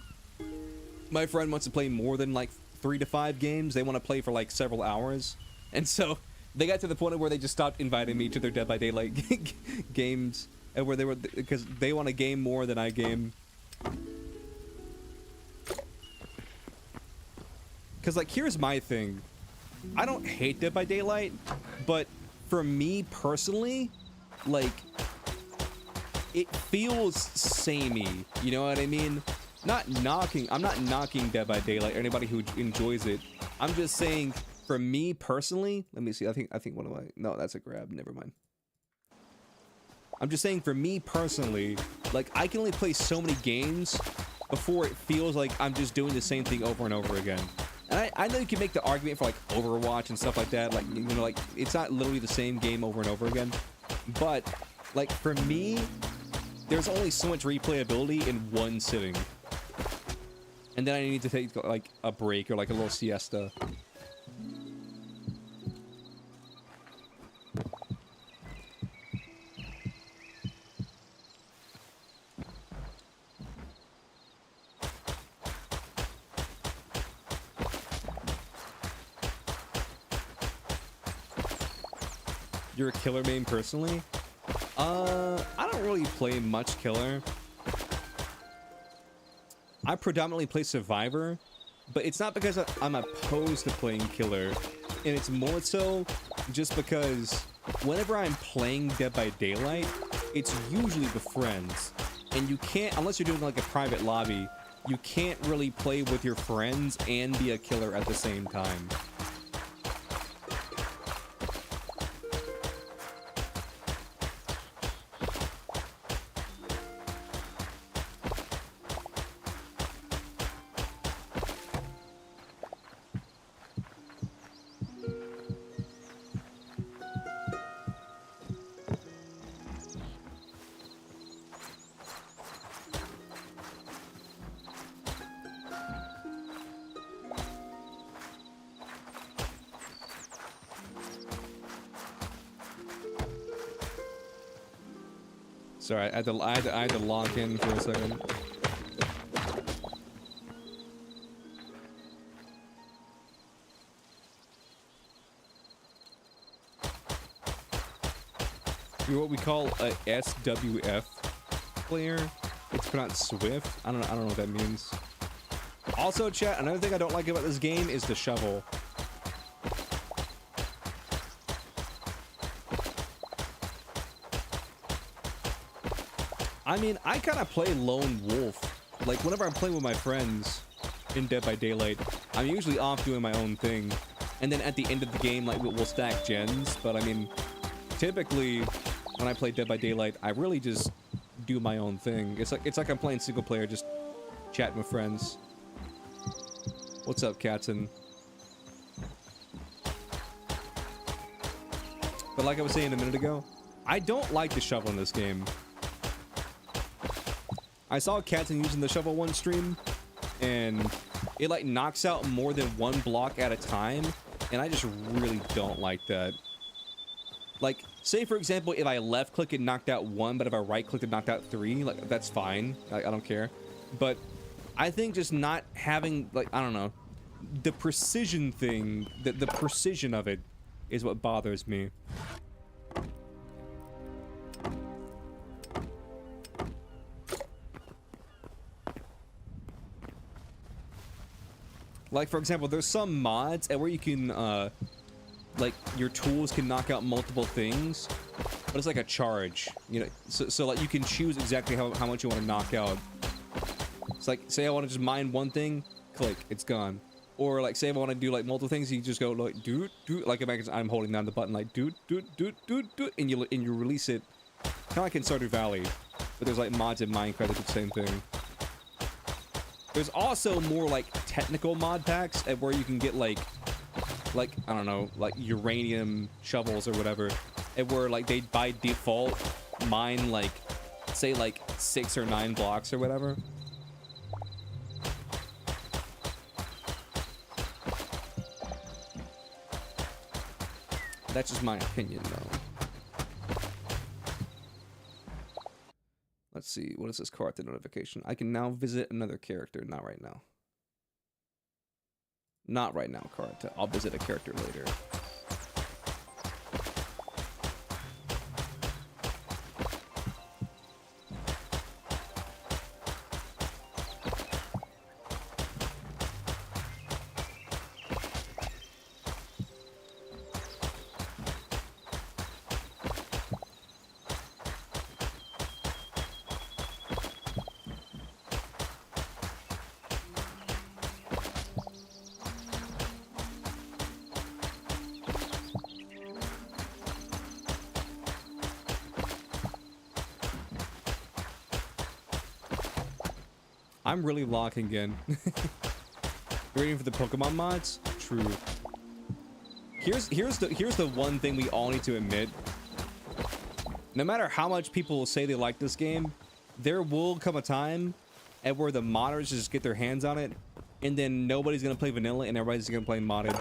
my friend wants to play more than like 3 to 5 games. They want to play for like several hours, and so they got to the point where they just stopped inviting me to their Dead by Daylight games, and where they were, because they want to game more than I game. Because like here's my thing, I don't hate Dead by Daylight, but for me personally, like it feels samey. You know what I mean? I'm not knocking Dead by Daylight or anybody who enjoys it. I'm just saying, for me personally, let me see. I think one of my, no, that's a grab. Never mind. I'm just saying, for me personally, like I can only play so many games before it feels like I'm just doing the same thing over and over again. And I know you can make the argument for like Overwatch and stuff like that. Like, you know, like it's not literally the same game over and over again. But like for me, there's only so much replayability in one sitting. And then I need to take like a break or like a little siesta. You're a killer main personally? I don't really play much killer. I predominantly play survivor, but it's not because I'm opposed to playing killer, and it's more so just because whenever I'm playing Dead by Daylight, it's usually with friends, and you can't, unless you're doing like a private lobby, you can't really play with your friends and be a killer at the same time. Sorry, I had to lock in for a second. You're what we call a SWF player. It's pronounced Swift. I don't know what that means. Also, chat, another thing I don't like about this game is the shovel. I mean, I kind of play lone wolf. Like, whenever I'm playing with my friends in Dead by Daylight, I'm usually off doing my own thing. And then at the end of the game, like, we'll stack gens. But, I mean, typically, when I play Dead by Daylight, I really just do my own thing. It's like I'm playing single player, just chatting with friends. What's up, Katzen? But like I was saying a minute ago, I don't like the shovel in this game. I saw Katzen using the shovel one stream, and it like knocks out more than one block at a time, and I just really don't like that. Like, say for example, if I left click it knocked out one, but if I right click it knocked out three, like that's fine. I don't care. But I think just not having, like, I don't know, the precision thing, the precision of it is what bothers me. Like, for example, there's some mods where you can, like, your tools can knock out multiple things, but it's like a charge, you know? So like, you can choose exactly how much you want to knock out. It's like, say I want to just mine one thing, click, it's gone. Or like, say if I want to do like multiple things, you just go like, doot, doot, like if I'm holding down the button, like doot, doot, doot, doot, doot, and you release it. Kind of like in Stardew Valley, but there's like mods in Minecraft that do the same thing. There's also more like technical mod packs where you can get like I don't know, like uranium shovels or whatever, and where like they by default mine like, say like 6 or 9 blocks or whatever. That's just my opinion, though. Let's see. What is this card notification? I can now visit another character. Not right now. Not right now, Karate. I'll visit a character later. I'm really locking in. Waiting for the Pokemon mods? True. Here's the one thing we all need to admit. No matter how much people say they like this game, there will come a time at where the modders just get their hands on it, and then nobody's gonna play vanilla and everybody's gonna play modded.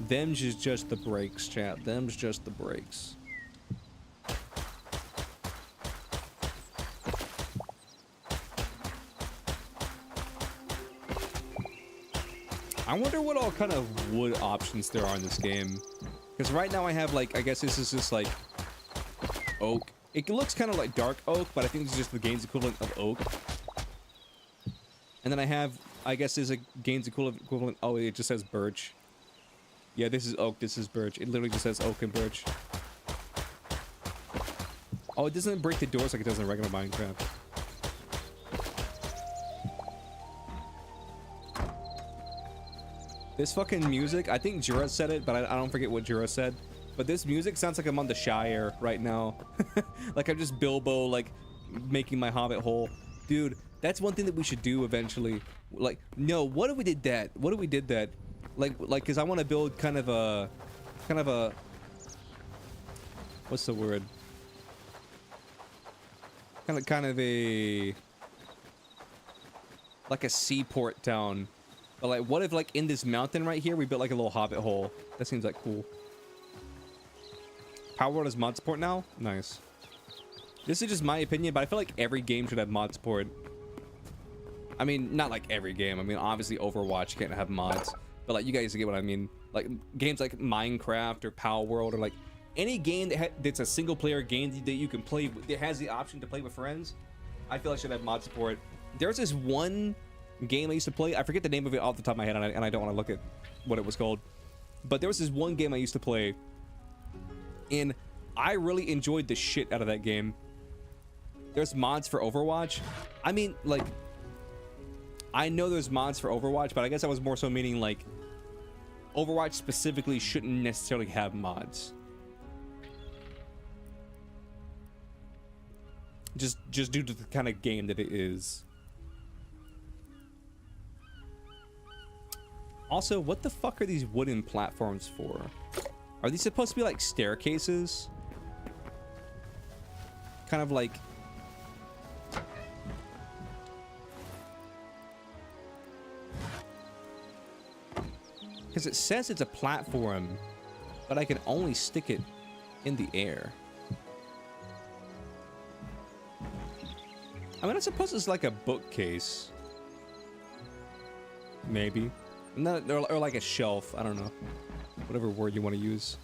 Them's just the breaks, chat. Them's just the breaks. I wonder what all kind of wood options there are in this game. Because right now I have, like, I guess this is just, like, oak. It looks kind of like dark oak, but I think it's just the game's equivalent of oak. And then I have, I guess there's a game's equivalent, oh, it just says birch. Yeah, this is oak, this is birch. It literally just says oak and birch. Oh, it doesn't break the doors like it does in regular Minecraft. This fucking music, I think Jura said it, but I don't forget what Jura said. But this music sounds like I'm on the Shire right now. Like I'm just Bilbo, like, making my hobbit hole. Dude, that's one thing that we should do eventually. Like, no, what if we did that? What if we did that? Like, cause I want to build kind of a, what's the word? Kind of a, like a seaport town. But like, what if like in this mountain right here, we built like a little hobbit hole? That seems like cool. Power World has mod support now? Nice. This is just my opinion, but I feel like every game should have mod support. I mean, not like every game. I mean, obviously Overwatch can't have mods, but like you guys get what I mean. Like games like Minecraft or Power World or like any game that's a single player game that you can play, that has the option to play with friends, I feel like should have mod support. There's this one game I used to play. I forget the name of it off the top of my head, and I don't want to look at what it was called. But there was this one game I used to play, and I really enjoyed the shit out of that game. There's mods for Overwatch. I mean, like, I know there's mods for Overwatch, but I guess I was more so meaning like Overwatch specifically shouldn't necessarily have mods. Just due to the kind of game that it is. Also, what the fuck are these wooden platforms for? Are these supposed to be like staircases? Kind of like... Because it says it's a platform, but I can only stick it in the air. I mean, I suppose it's like a bookcase. Maybe. Not, or like a shelf. I don't know. Whatever word you want to use.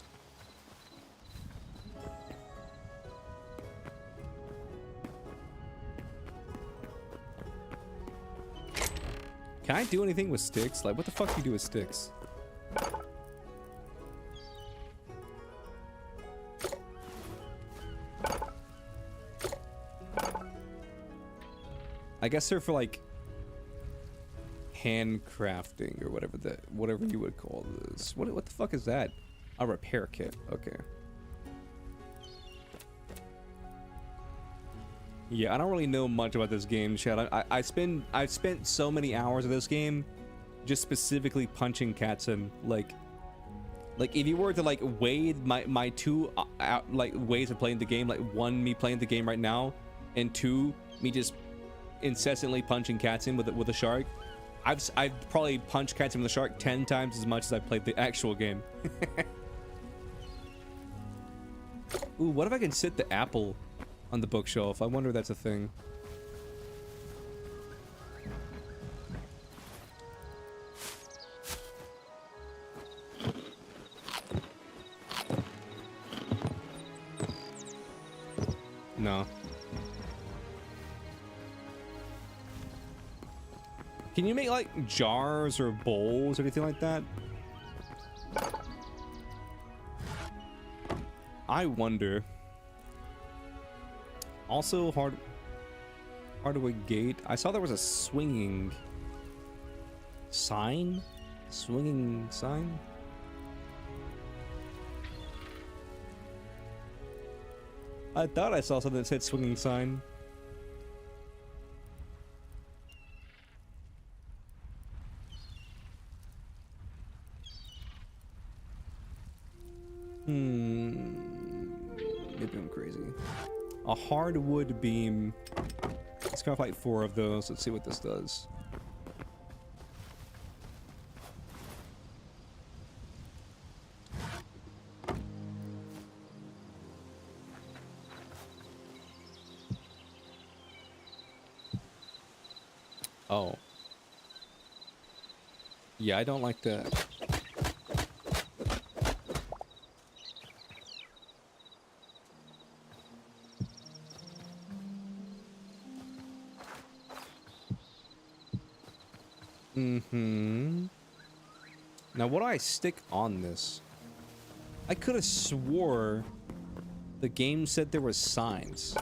Can I do anything with sticks? Like, what the fuck do you do with sticks? I guess they're for like handcrafting or whatever you would call this. What the fuck is that? A repair kit. Okay. Yeah, I don't really know much about this game, Chad. I've spent so many hours of this game just specifically punching cats in. Like if you were to like weigh my two like ways of playing the game, like one, me playing the game right now, and two, me just incessantly punching cats in with a shark, I've probably punched cats in with a shark 10 times as much as I played the actual game. Ooh, what if I can sit the apple on the bookshelf? I wonder if that's a thing. No. Can you make like jars or bowls or anything like that? I wonder. Also, hardwood gate. I saw there was a swinging sign. Swinging sign. I thought I saw something that said swinging sign. Maybe I'm crazy. A hardwood beam. Let's go fight 4 of those. Let's see what this does. Oh. Yeah, I don't like that. Now, what do I stick on this? I could have swore the game said there was signs.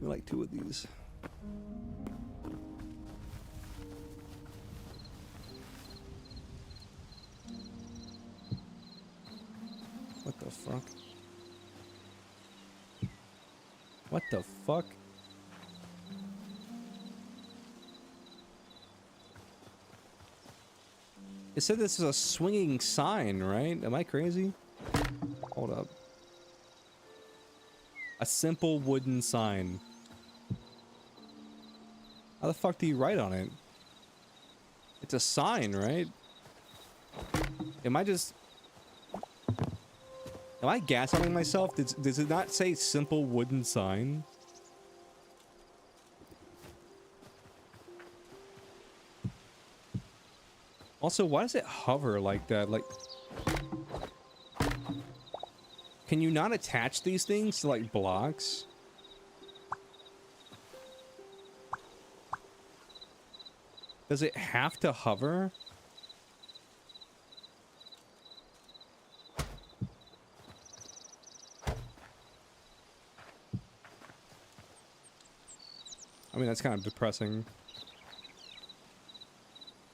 Like 2 of these. What the fuck? What the fuck? It said this is a swinging sign, right? Am I crazy? Hold up. A simple wooden sign. How the fuck do you write on it? It's a sign, right? Am I gaslighting myself? Does it not say simple wooden sign? Also, why does it hover like that? Like, can you not attach these things to, like, blocks? Does it have to hover? I mean, that's kind of depressing.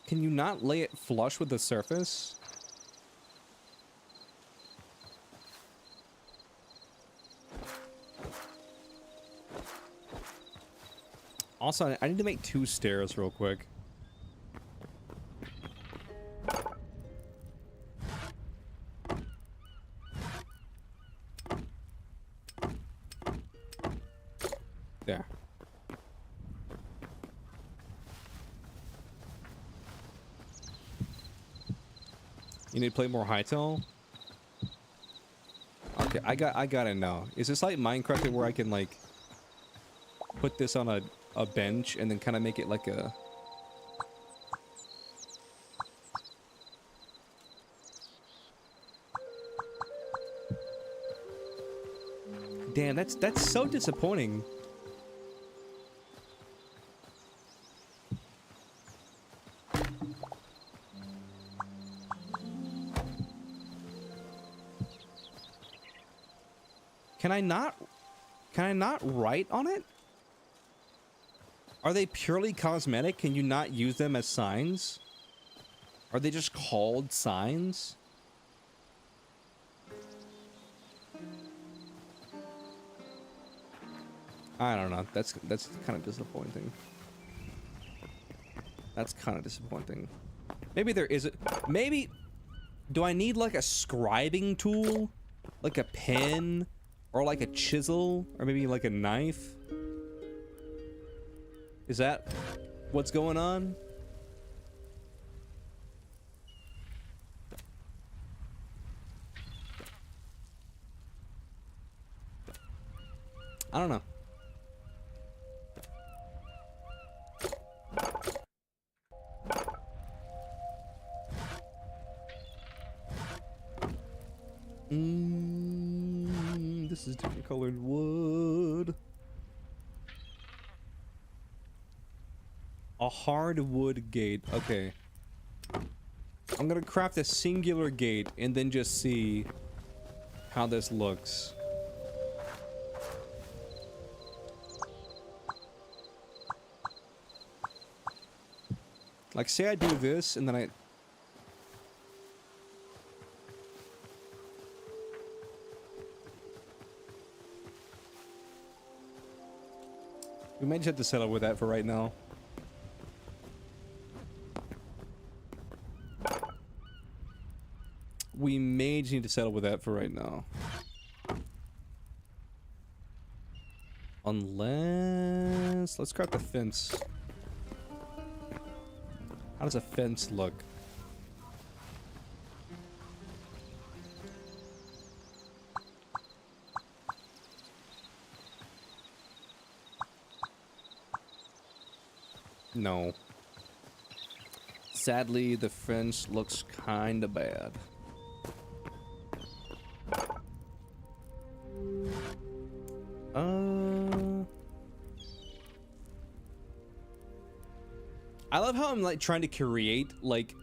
Can you not lay it flush with the surface? Also, I need to make 2 stairs real quick. There. You need to play more HYTALE? Okay, I gotta know. Is this like Minecraft where I can like put this on a bench and then kind of make it like a... Damn, that's so disappointing. Can I not write on it? Are they purely cosmetic? Can you not use them as signs? Are they just called signs? I don't know. That's kind of disappointing. That's kind of disappointing. Maybe there is a... Maybe... Do I need like a scribing tool? Like a pen? Or like a chisel? Or maybe like a knife? Is that what's going on? I don't know. This is different colored wood. A hardwood gate. Okay. I'm gonna craft a singular gate and then just see how this looks. Like, say I do this and then I... We might just have to settle with that for right now. We may just need to settle with that for right now. Unless... Let's craft the fence. How does a fence look? No. Sadly, the fence looks kinda bad. I love how I'm like trying to create like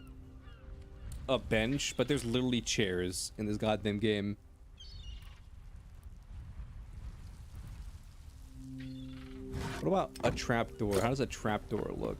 a bench, but there's literally chairs in this goddamn game. What about a trapdoor? How does a trapdoor look?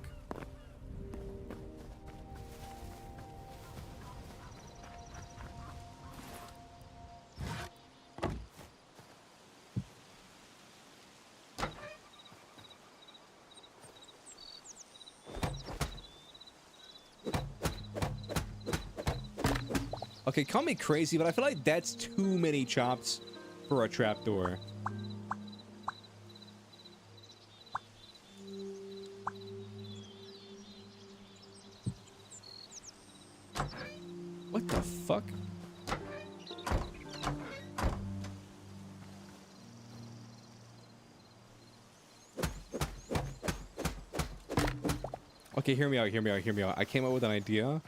Okay, call me crazy, but I feel like that's too many chops for a trapdoor. The fuck? Okay, hear me out, hear me out, hear me out. I came up with an idea.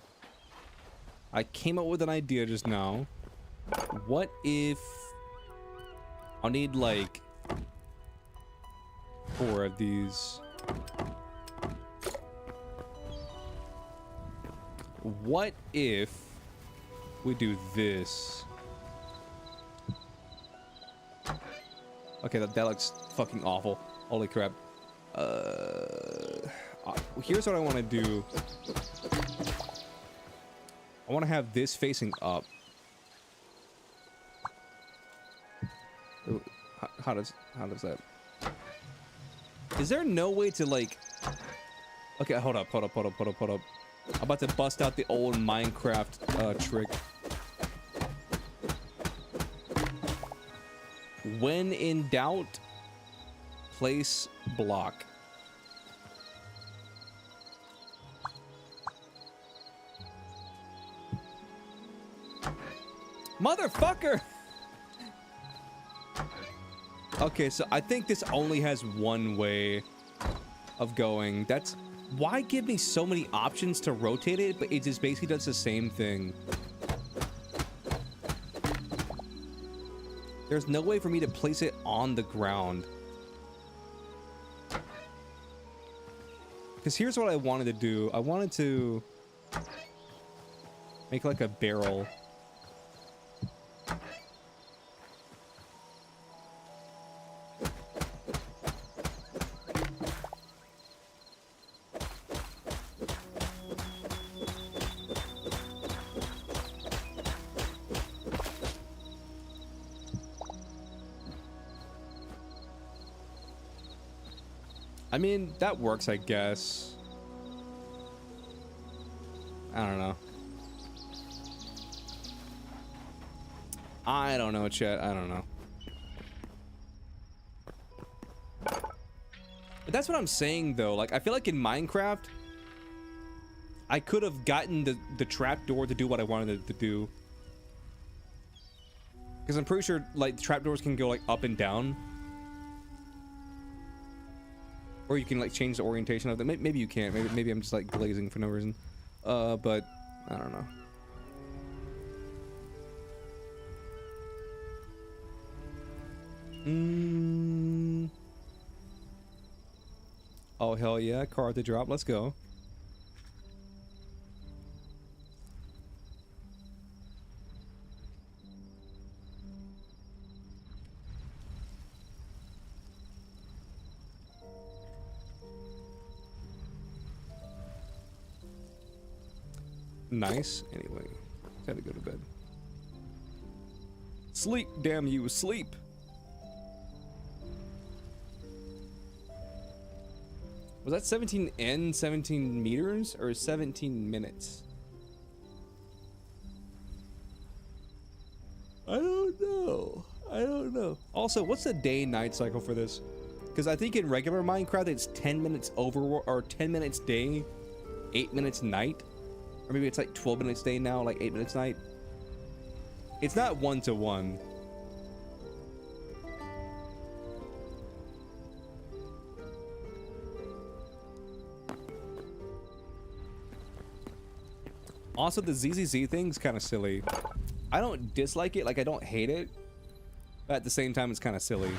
I came up with an idea just now. What if I'll need like 4 of these. What if we do this? Okay, that looks fucking awful. Holy crap. Here's what I want to do. I want to have this facing up. Ooh, how does that? Is there no way to like? Okay, hold up. I'm about to bust out the old Minecraft trick. When in doubt, place block. Motherfucker! Okay, so I think this only has one way of going. That's why give me so many options to rotate it, but it just basically does the same thing. There's no way for me to place it on the ground. Because here's what I wanted to do. I wanted to make like a barrel. I mean, that works, I guess. I don't know. I don't know, chat. I don't know. But that's what I'm saying, though. Like, I feel like in Minecraft, I could have gotten the trapdoor to do what I wanted it to do. Because I'm pretty sure, like, the trapdoors can go, like, up and down. Or you can like change the orientation of them. Maybe you can't. Maybe I'm just like glazing for no reason. But I don't know. Oh hell yeah! Car at the drop. Let's go. Nice. Anyway, gotta go to bed. Sleep, damn you, sleep. Was that 17 meters or 17 minutes? I don't know. I don't know. Also, what's the day-night cycle for this? Because I think in regular Minecraft it's 10 minutes over or 10 minutes day, 8 minutes night. Or maybe it's like 12 minutes day now, like 8 minutes night. It's not 1-to-1. Also, the ZZZ thing's kind of silly. I don't dislike it, like I don't hate it. But at the same time, it's kind of silly.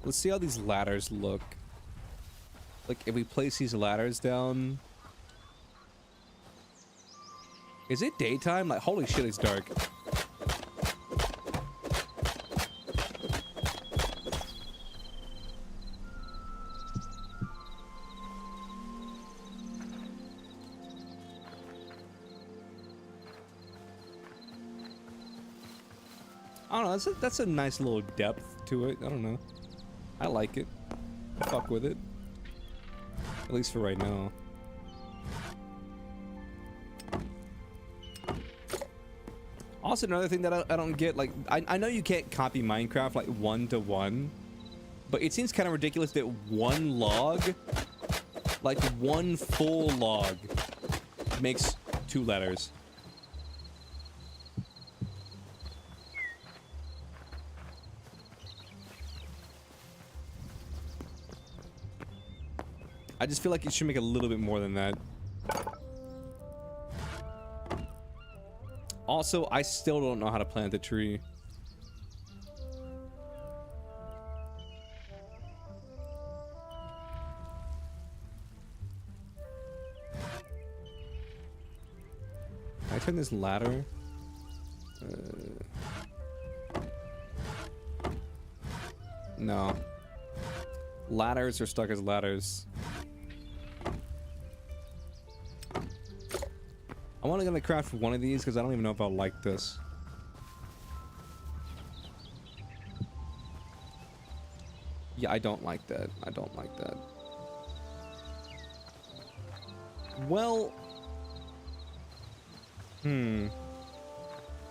Let's see how these ladders look. Like, if we place these ladders down... Is it daytime? Like, holy shit, it's dark. I don't know, that's a nice little depth to it. I don't know. I like it. I fuck with it. At least for right now. Also, another thing that I don't get, like, I know you can't copy Minecraft like 1-to-1, but it seems kind of ridiculous that one log, like one full log, makes 2 letters. I just feel like it should make a little bit more than that. Also, I still don't know how to plant the tree. Can I turn this ladder? No. Ladders are stuck as ladders. I want to gonna craft one of these because I don't even know if I'll like this. Yeah, I don't like that. I don't like that. Well,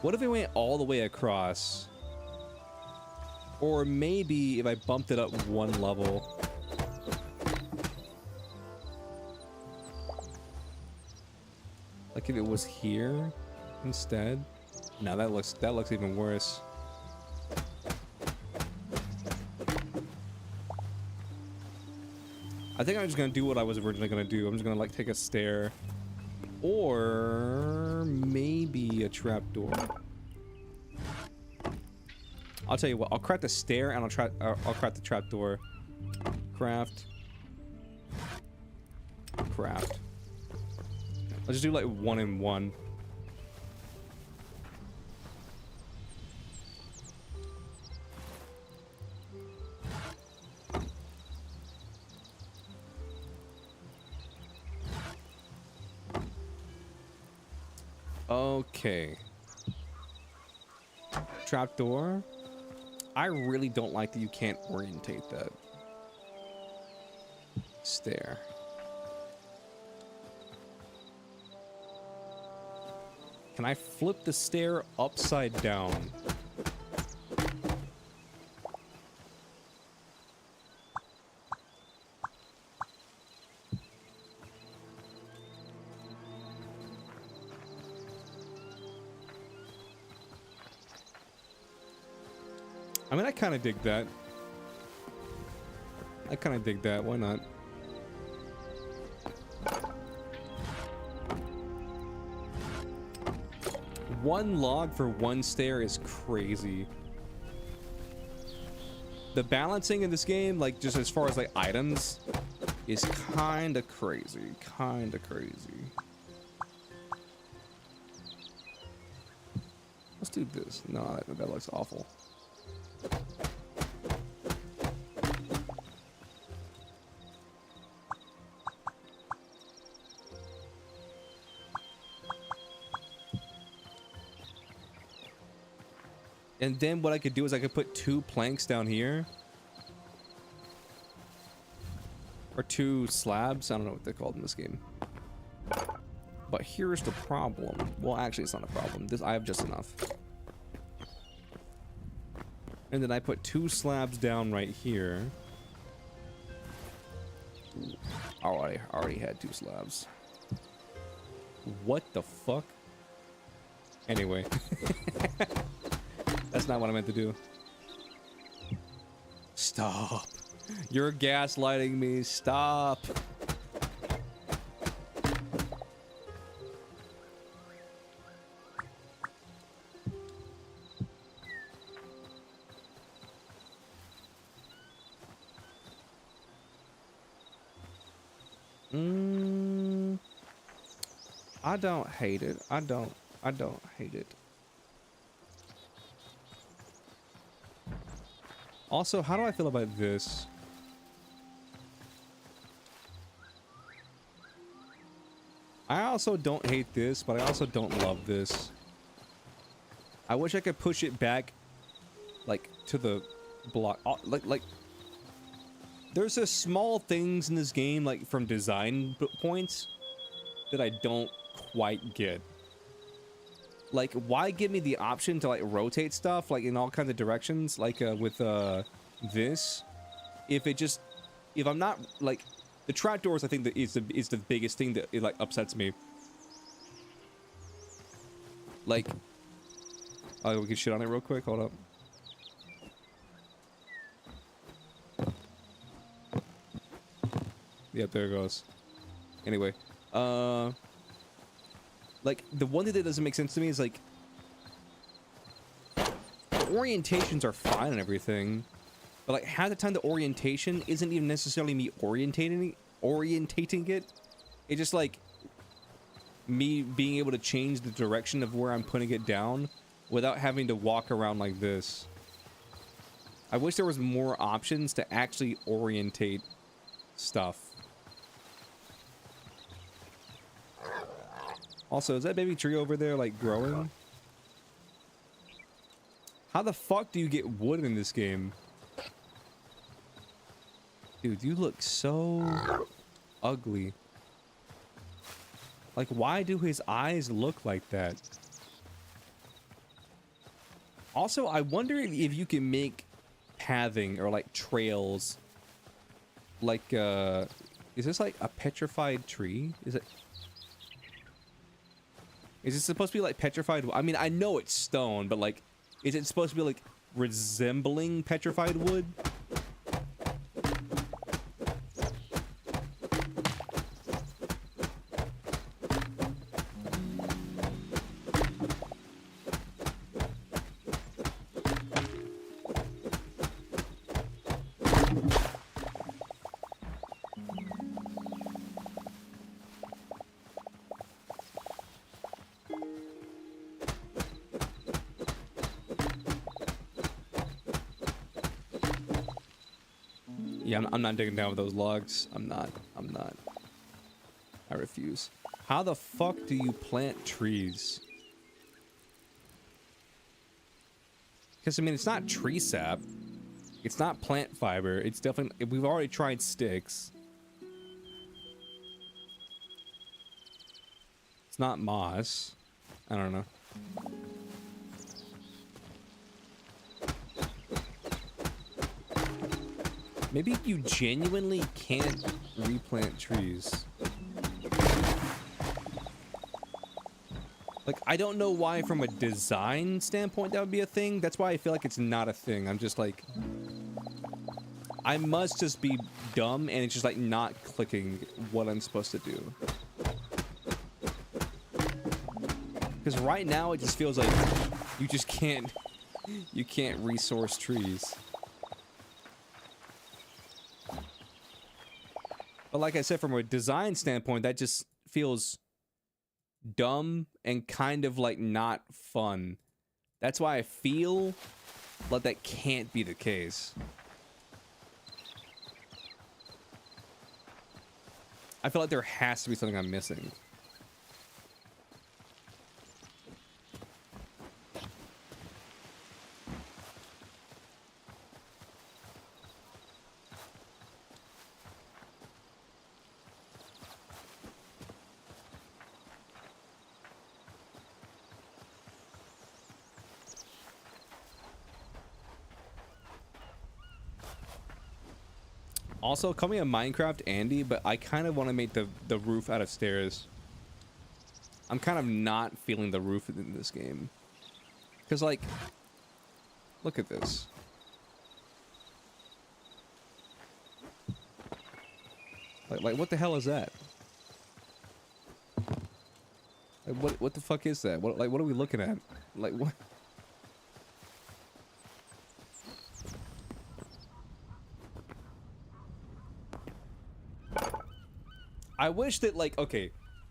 what if it went all the way across? Or maybe if I bumped it up 1 level. Like if it was here instead. No, that looks even worse. I think I'm just gonna do what I was originally gonna do. I'm just gonna like take a stair, or maybe a trapdoor. I'll tell you what. I'll craft the stair and I'll craft the trapdoor. Craft. Craft. I'll just do like 1 and 1. Okay. Trapdoor. I really don't like that you can't orientate that. Stair. Can I flip the stair upside down? I mean, I kind of dig that. I kind of dig that. Why not? One log for 1 stair is crazy. The balancing in this game, like just as far as like items, is kind of crazy. Kind of crazy. Let's do this. No, that looks awful. And then what I could do is I could put 2 planks down here. Or 2 slabs. I don't know what they're called in this game. But here's the problem. Well, actually, it's not a problem. I have just enough. And then I put 2 slabs down right here. I already had 2 slabs. What the fuck? Anyway. That's not what I meant to do. Stop. You're gaslighting me. Stop. I don't hate it. I don't hate it. Also, how do I feel about this? I also don't hate this, but I also don't love this. I wish I could push it back, like, to the block. Like, there's just small things in this game, like, from design points, that I don't quite get. Like, why give me the option to like rotate stuff like in all kinds of directions, like with this, if I'm not like the trapdoors, I think that is the biggest thing that it like upsets me. Like, oh, we can shit on it real quick. Hold up. Yep, there it goes. Anyway, like the one thing that doesn't make sense to me is like the orientations are fine and everything, but like half the time the orientation isn't even necessarily me orientating it. It's just like me being able to change the direction of where I'm putting it down without having to walk around like this. I wish there was more options to actually orientate stuff. Also, is that baby tree over there, like, growing? How the fuck do you get wood in this game? Dude, you look so ugly. Like, why do his eyes look like that? Also, I wonder if you can make pathing or, like, trails. Like, is this, like, a petrified tree? Is it... Is it supposed to be like petrified? I mean, I know it's stone, but like, is it supposed to be like resembling petrified wood? Yeah, I'm not digging down with those logs. I'm not. I refuse. How the fuck do you plant trees? Because, I mean, it's not tree sap. It's not plant fiber. It's definitely... We've already tried sticks. It's not moss. I don't know. Maybe you genuinely can't replant trees. Like, I don't know why from a design standpoint that would be a thing. That's why I feel like it's not a thing. I'm just like... I must just be dumb and it's just like not clicking what I'm supposed to do. Because right now it just feels like you just can't... You can't resource trees. But like I said, from a design standpoint, that just feels dumb and kind of like not fun. That's why I feel like that can't be the case. I feel like there has to be something I'm missing. Also, call me a Minecraft Andy, but I kind of want to make the roof out of stairs. I'm kind of not feeling the roof in this game. Because, like, look at this. Like what the hell is that? Like, what the fuck is that? What are we looking at? Like, what? I wish that, like, okay,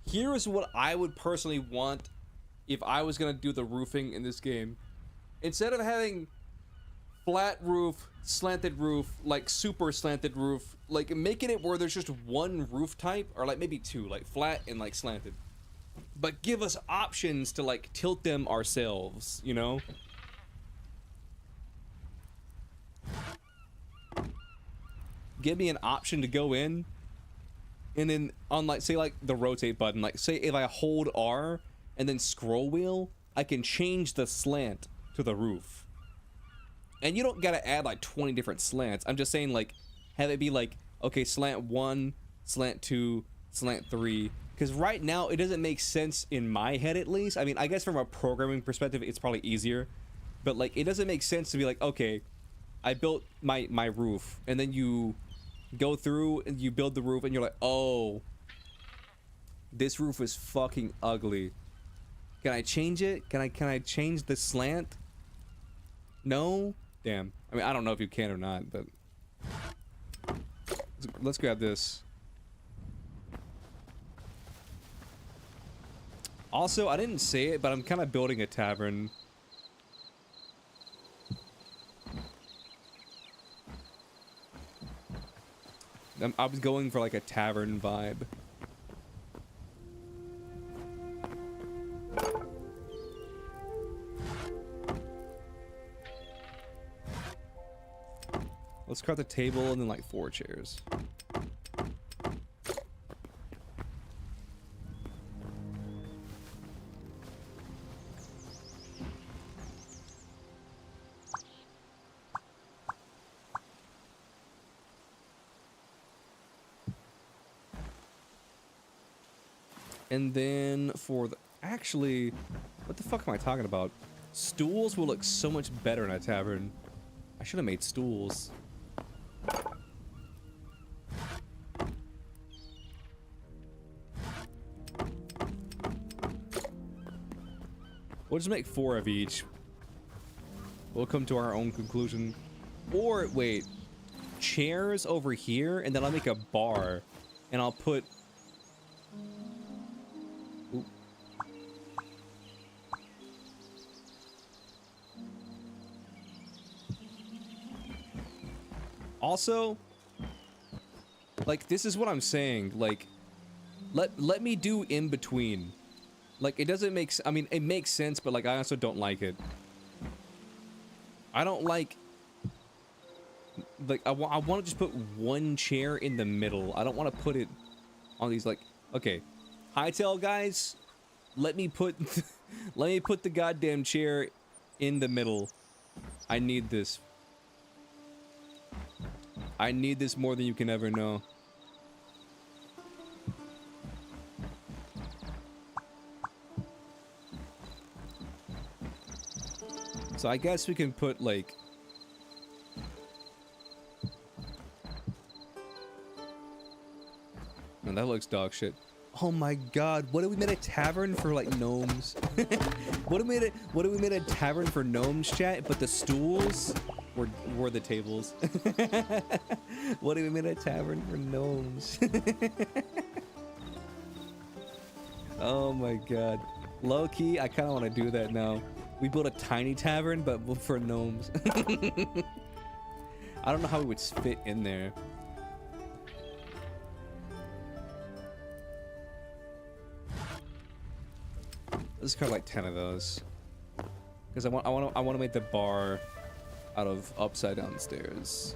here's what I would personally want if I was gonna do the roofing in this game. Instead of having flat roof, slanted roof, like super slanted roof, like making it where there's just one roof type, or like maybe two, like flat and like slanted. But give us options to like tilt them ourselves, you know? Give me an option to go in. And then on, like, say, like, the rotate button, like, say if I hold R and then scroll wheel, I can change the slant to the roof. And you don't gotta add like 20 different slants. I'm just saying, like, have it be like, okay, slant 1, slant 2, slant 3. Because right now, it doesn't make sense in my head, at least. I mean, I guess from a programming perspective, it's probably easier. But, like, it doesn't make sense to be like, okay, I built my roof. And then you go through and you build the roof and you're like, oh, this roof is fucking ugly. Can I change it? Can I change the slant? No? Damn. I mean, I don't know if you can or not, but let's grab this. Also, I didn't say it, but I'm kind of building a tavern. I was going for like a tavern vibe. Let's craft the table and then like 4 chairs. And then for the... Actually, what the fuck am I talking about? Stools will look so much better in a tavern. I should have made stools. We'll just make 4 of each. We'll come to our own conclusion. Or, wait. Chairs over here, and then I'll make a bar. And I'll put... Oop. Also, like, this is what I'm saying. Like, let me do in between. Like, it doesn't make... I mean, it makes sense, but, like, I also don't like it. I don't like... Like, I want to just put 1 chair in the middle. I don't want to put it on these, like... Okay. HYTALE guys, let me put... let me put the goddamn chair in the middle. I need this. I need this more than you can ever know. So I guess we can put, like... Man, that looks dog shit. Oh my god, what if we made a tavern for, like, gnomes? What if we made a tavern for gnomes, chat, but the stools were the tables? What if we made a tavern for gnomes? Oh my god. Low key, I kind of want to do that now. We built a tiny tavern, but for gnomes. I don't know how it would fit in there. Let's cut like 10 of those, because I want to make the bar out of upside down stairs.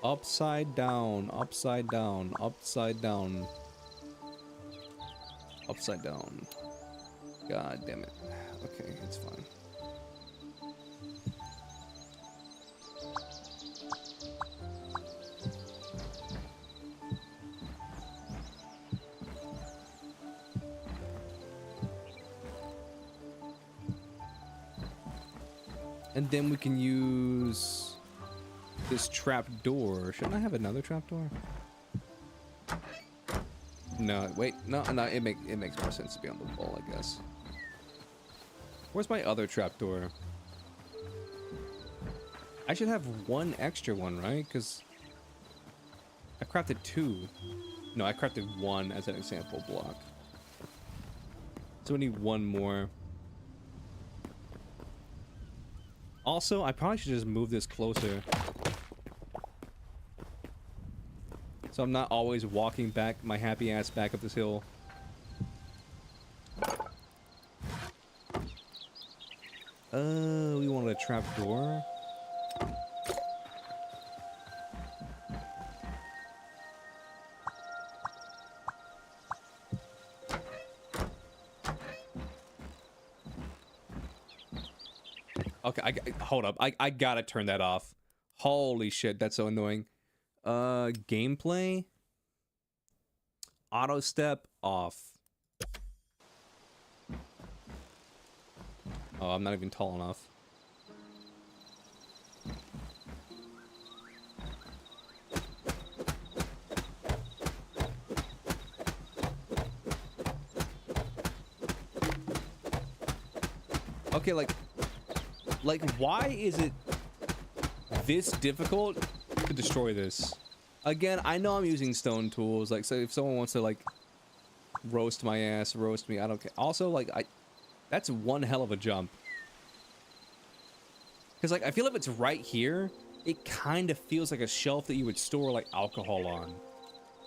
Upside down, upside down, upside down, upside down. God damn it. Okay, it's fine. And then we can use this trap door. Shouldn't I have another trap door? No, wait, no, it makes more sense to be on the wall, I guess. Where's my other trap door? I should have 1 extra one, right? Because I crafted 2. No, I crafted 1 as an example block. So we need 1 more. Also, I probably should just move this closer. So I'm not always walking back my happy ass back up this hill. Oh, we wanted a trap door? Okay, hold up. I gotta turn that off. Holy shit, that's so annoying. Gameplay. Auto step off. Oh, I'm not even tall enough. Okay, like why is it this difficult to destroy this? Again, I know I'm using stone tools. Like, so if someone wants to like roast my ass, roast me, I don't care. Also, like, that's one hell of a jump. Because like, I feel if it's right here, it kind of feels like a shelf that you would store like alcohol on.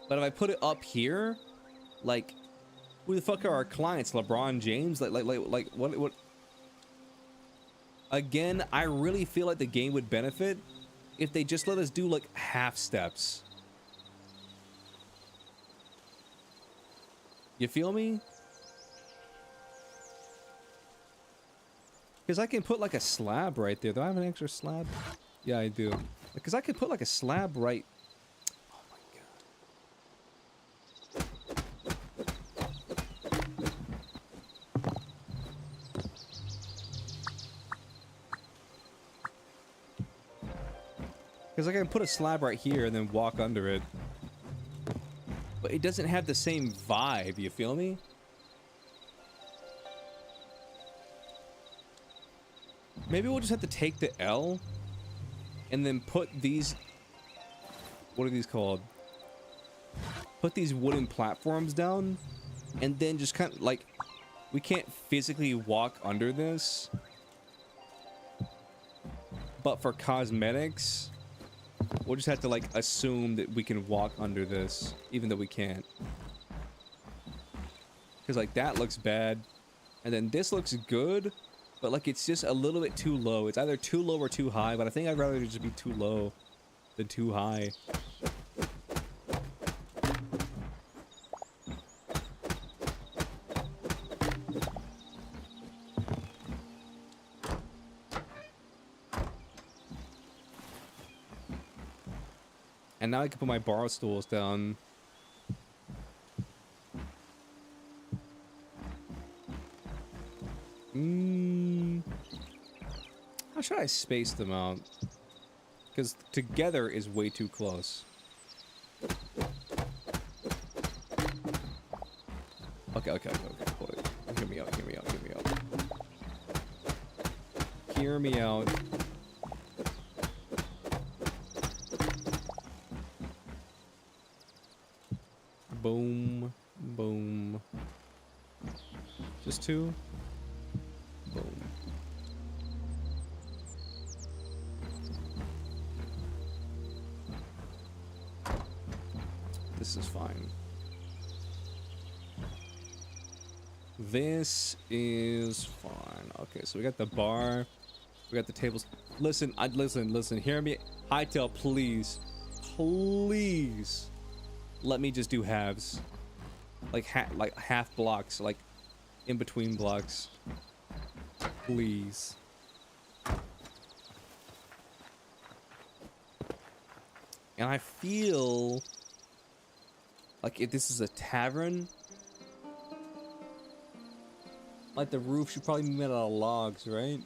But if I put it up here, like, who the fuck are our clients? LeBron James? Like what? Again, I really feel like the game would benefit if they just let us do like half steps. You feel me? Because I can put like a slab right there. Do I have an extra slab? Yeah, I do. Because I could put like a slab right... Oh my god. Because I can put a slab right here and then walk under it. But it doesn't have the same vibe, you feel me? Maybe we'll just have to take the L and then put these... What are these called? Put these wooden platforms down and then just kind of like... We can't physically walk under this. But for cosmetics, we'll just have to like assume that we can walk under this, even though we can't. Because like that looks bad. And then this looks good. But like it's just a little bit too low. It's either too low or too high, but I think I'd rather just be too low than too high. And now I can put my bar stools down. How should I space them out? Because together is way too close. Okay. Hold it. Hear me out. Hear me out. Boom. Boom. Just two. Boom. This is fine. This is fine. Okay, so we got the bar. We got the tables. Listen, listen. Hear me. HYTALE, please. Please. Let me just do halves. Like half blocks. Like in between blocks. Please. And I feel like if this is a tavern, like the roof should probably be made out of logs, right?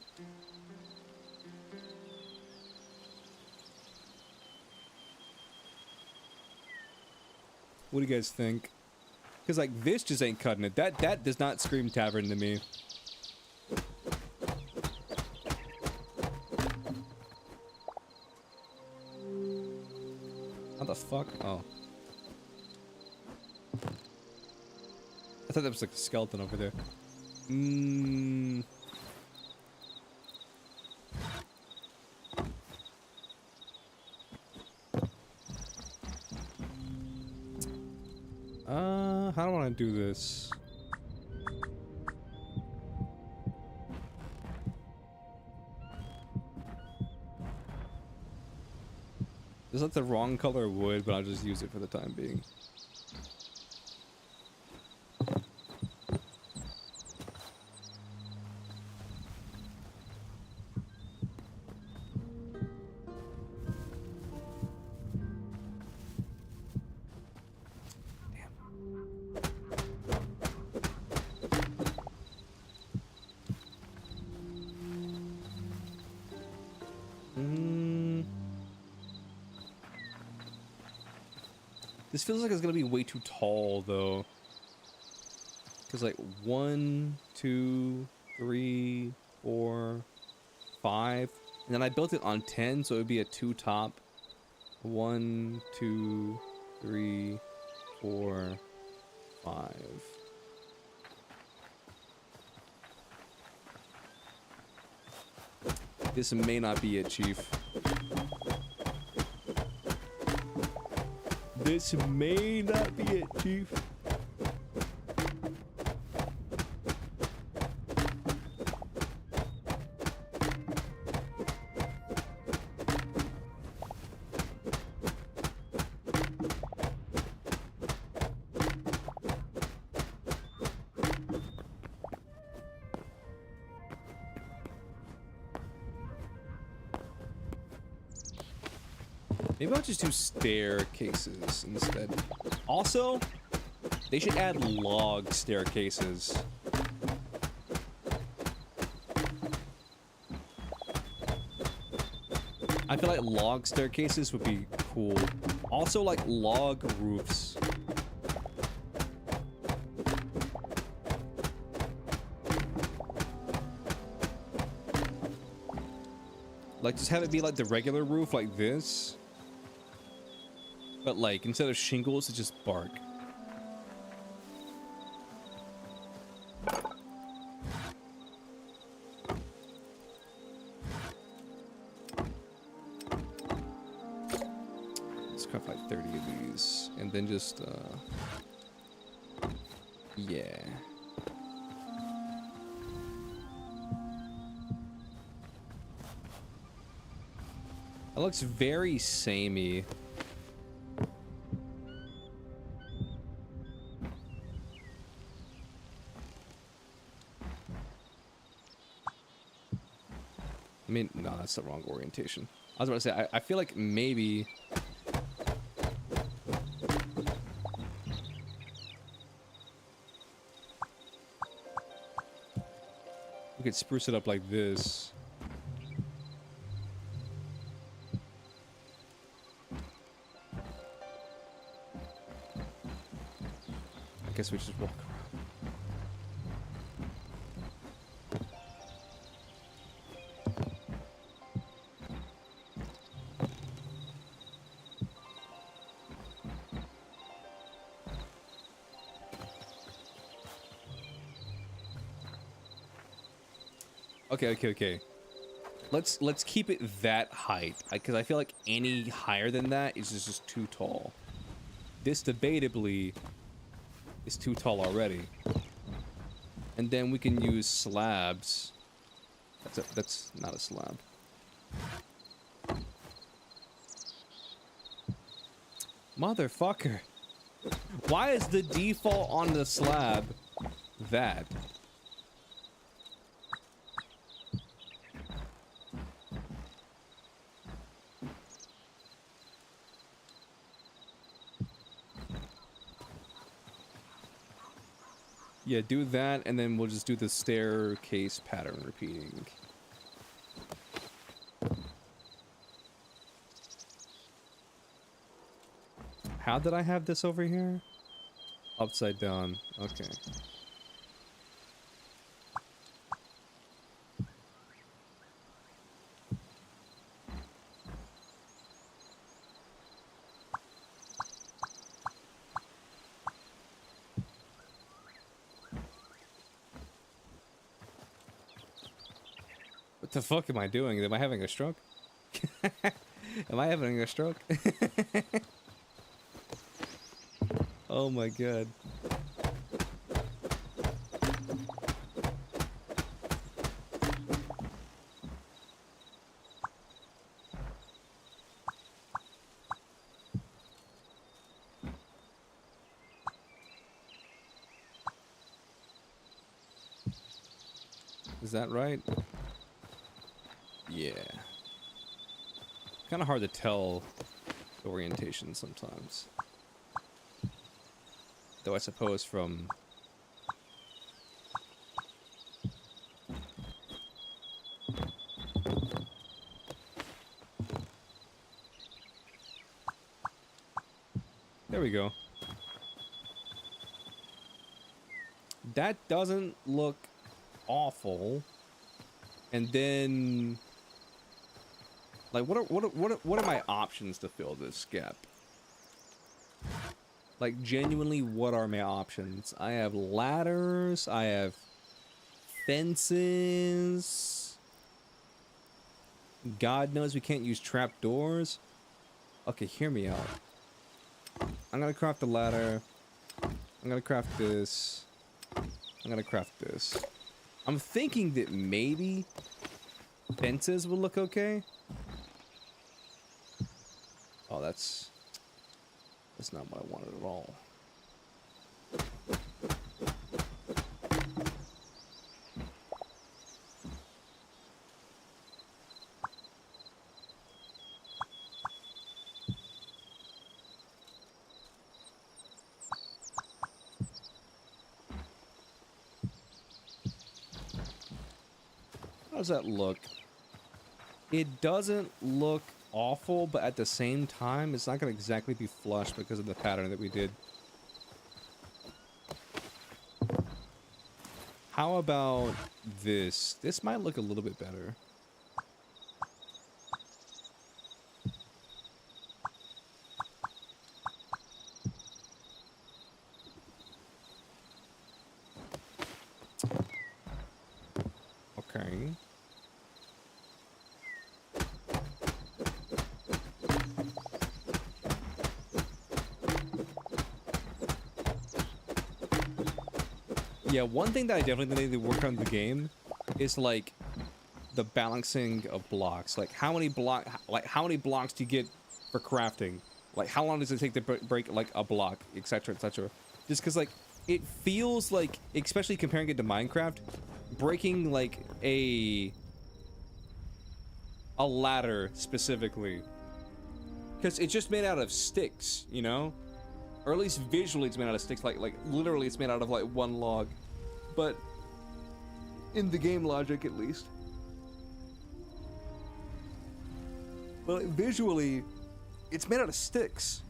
What do you guys think? Because like this just ain't cutting it. That does not scream tavern to me. How the fuck? Oh. I thought that was like a skeleton over there. How do I want to do this? Is that the wrong color wood, but I'll just use it for the time being. This feels like it's gonna be way too tall, though. Because, like, 1, 2, 3, 4, 5. And then I built it on 10, so it would be a 2 top. 1, 2, 3, 4, 5. This may not be it, Chief. This may not be it, Chief. Maybe I'll just do staircases instead. Also, they should add log staircases. I feel like log staircases would be cool. Also, like log roofs. Like, just have it be like the regular roof, like this. But like, instead of shingles, it's just bark. Let's craft like 30 of these. And then just, yeah. That looks very samey. I mean, no, that's the wrong orientation. I was about to say, I feel like maybe... we could spruce it up like this. I guess we just walk around. Okay. Let's keep it that height, because I feel like any higher than that is just too tall. This debatably is too tall already. And then we can use slabs. That's not a slab. Motherfucker. Why is the default on the slab that? Yeah, do that, and then we'll just do the staircase pattern repeating. How did I have this over here? Upside down. Okay. What the fuck am I doing? Am I having a stroke? Am I having a stroke? Oh my god. Is that right? Yeah. Kind of hard to tell the orientation sometimes. Though I suppose from... There There we go. That doesn't look awful. And then, like, what are my options to fill this gap? Like, genuinely, what are my options? I have ladders. I have fences. God knows we can't use trapdoors. Okay, hear me out. I'm gonna craft the ladder. I'm gonna craft this. I'm gonna craft this. I'm thinking that maybe fences will look okay. Oh, that's not what I wanted at all. How does that look? It doesn't look awful, but at the same time, it's not going to exactly be flush because of the pattern that we did. How about this? This might look a little bit better. Okay. Yeah, one thing that I definitely need to work on in the game is like the balancing of blocks. Like how many blocks do you get for crafting? Like how long does it take to break like a block, etc., etc. Just because like it feels like, especially comparing it to Minecraft, breaking like a ladder specifically, because it's just made out of sticks, you know, or at least visually it's made out of sticks. Like literally it's made out of like one log, but in the game logic at least. But visually, it's made out of sticks,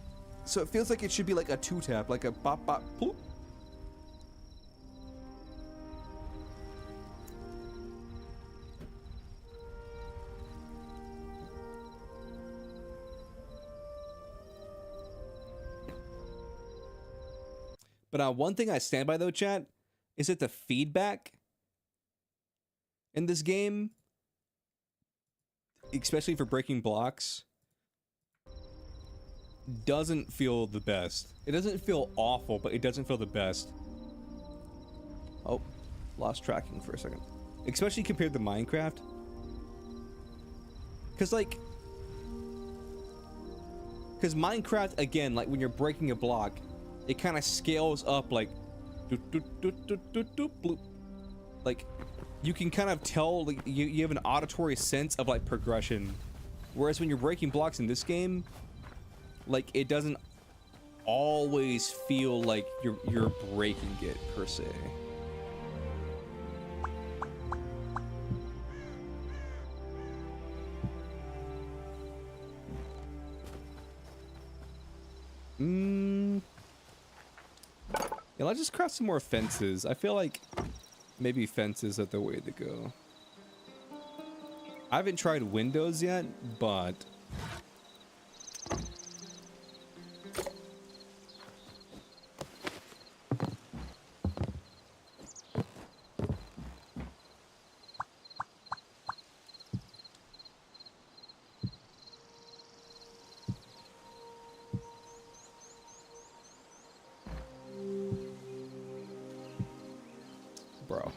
so it feels like it should be like a two-tap, like a bop bop poop. But one thing I stand by though, chat, is that the feedback in this game, especially for breaking blocks, doesn't feel the best. It doesn't feel awful, but it doesn't feel the best. Oh, lost tracking for a second. Especially compared to Minecraft. Because Minecraft, again, like when you're breaking a block, it kind of scales up like like you can kind of tell, like you have an auditory sense of like progression, whereas when you're breaking blocks in this game, like it doesn't always feel like you're breaking it per se. Yeah, let's just craft some more fences. I feel like maybe fences are the way to go. I haven't tried windows yet, but bro.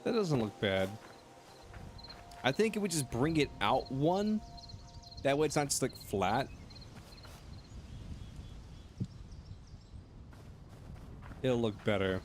That doesn't look bad. I think it would just bring it out one. That way it's not just like flat. It'll look better.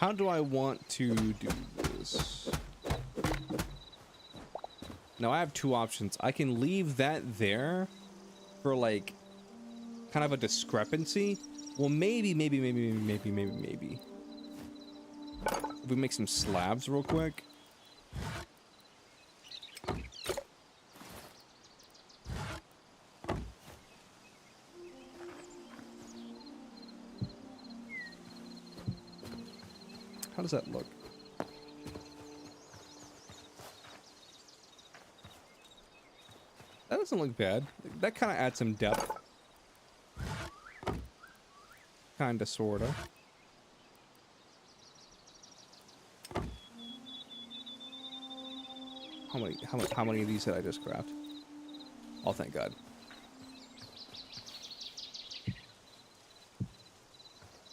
how do I want to do this? Now I have two options. I can leave that there for like kind of a discrepancy. Well, maybe. If we make some slabs real quick. How does that look? That doesn't look bad. That kind of adds some depth. Kinda, sorta. How many of these did I just craft? Oh, thank God.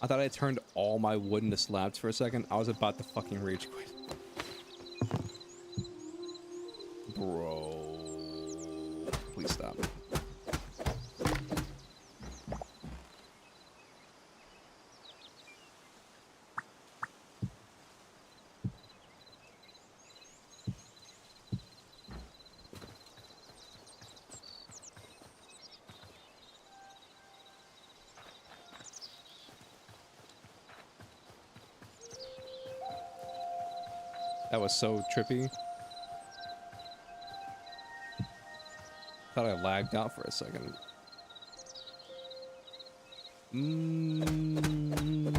I thought I turned all my wood into slabs for a second. I was about to fucking rage quit. Bro. Please stop. That was so trippy. Thought I lagged out for a second.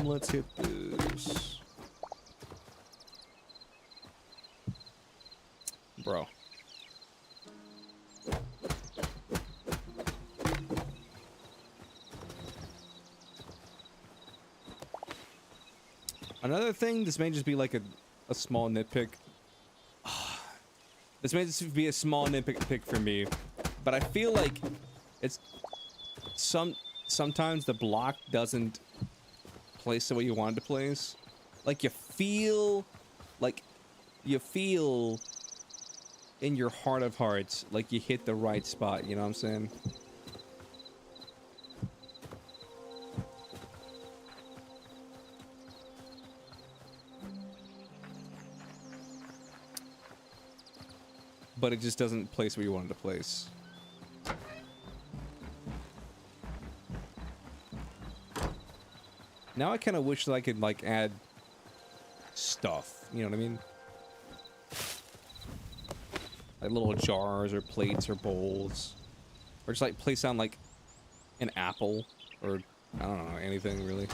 Let's hit this. Bro. Another thing, this may just be like a small nitpick. This may just be a small nitpick for me, but I feel like it's sometimes the block doesn't place the way you want it to place. Like you feel in your heart of hearts like you hit the right spot, you know what I'm saying? But it just doesn't place where you want it to place. Now I kind of wish that I could like add stuff, you know what I mean? Like little jars or plates or bowls. Or just like place down like an apple or I don't know, anything really.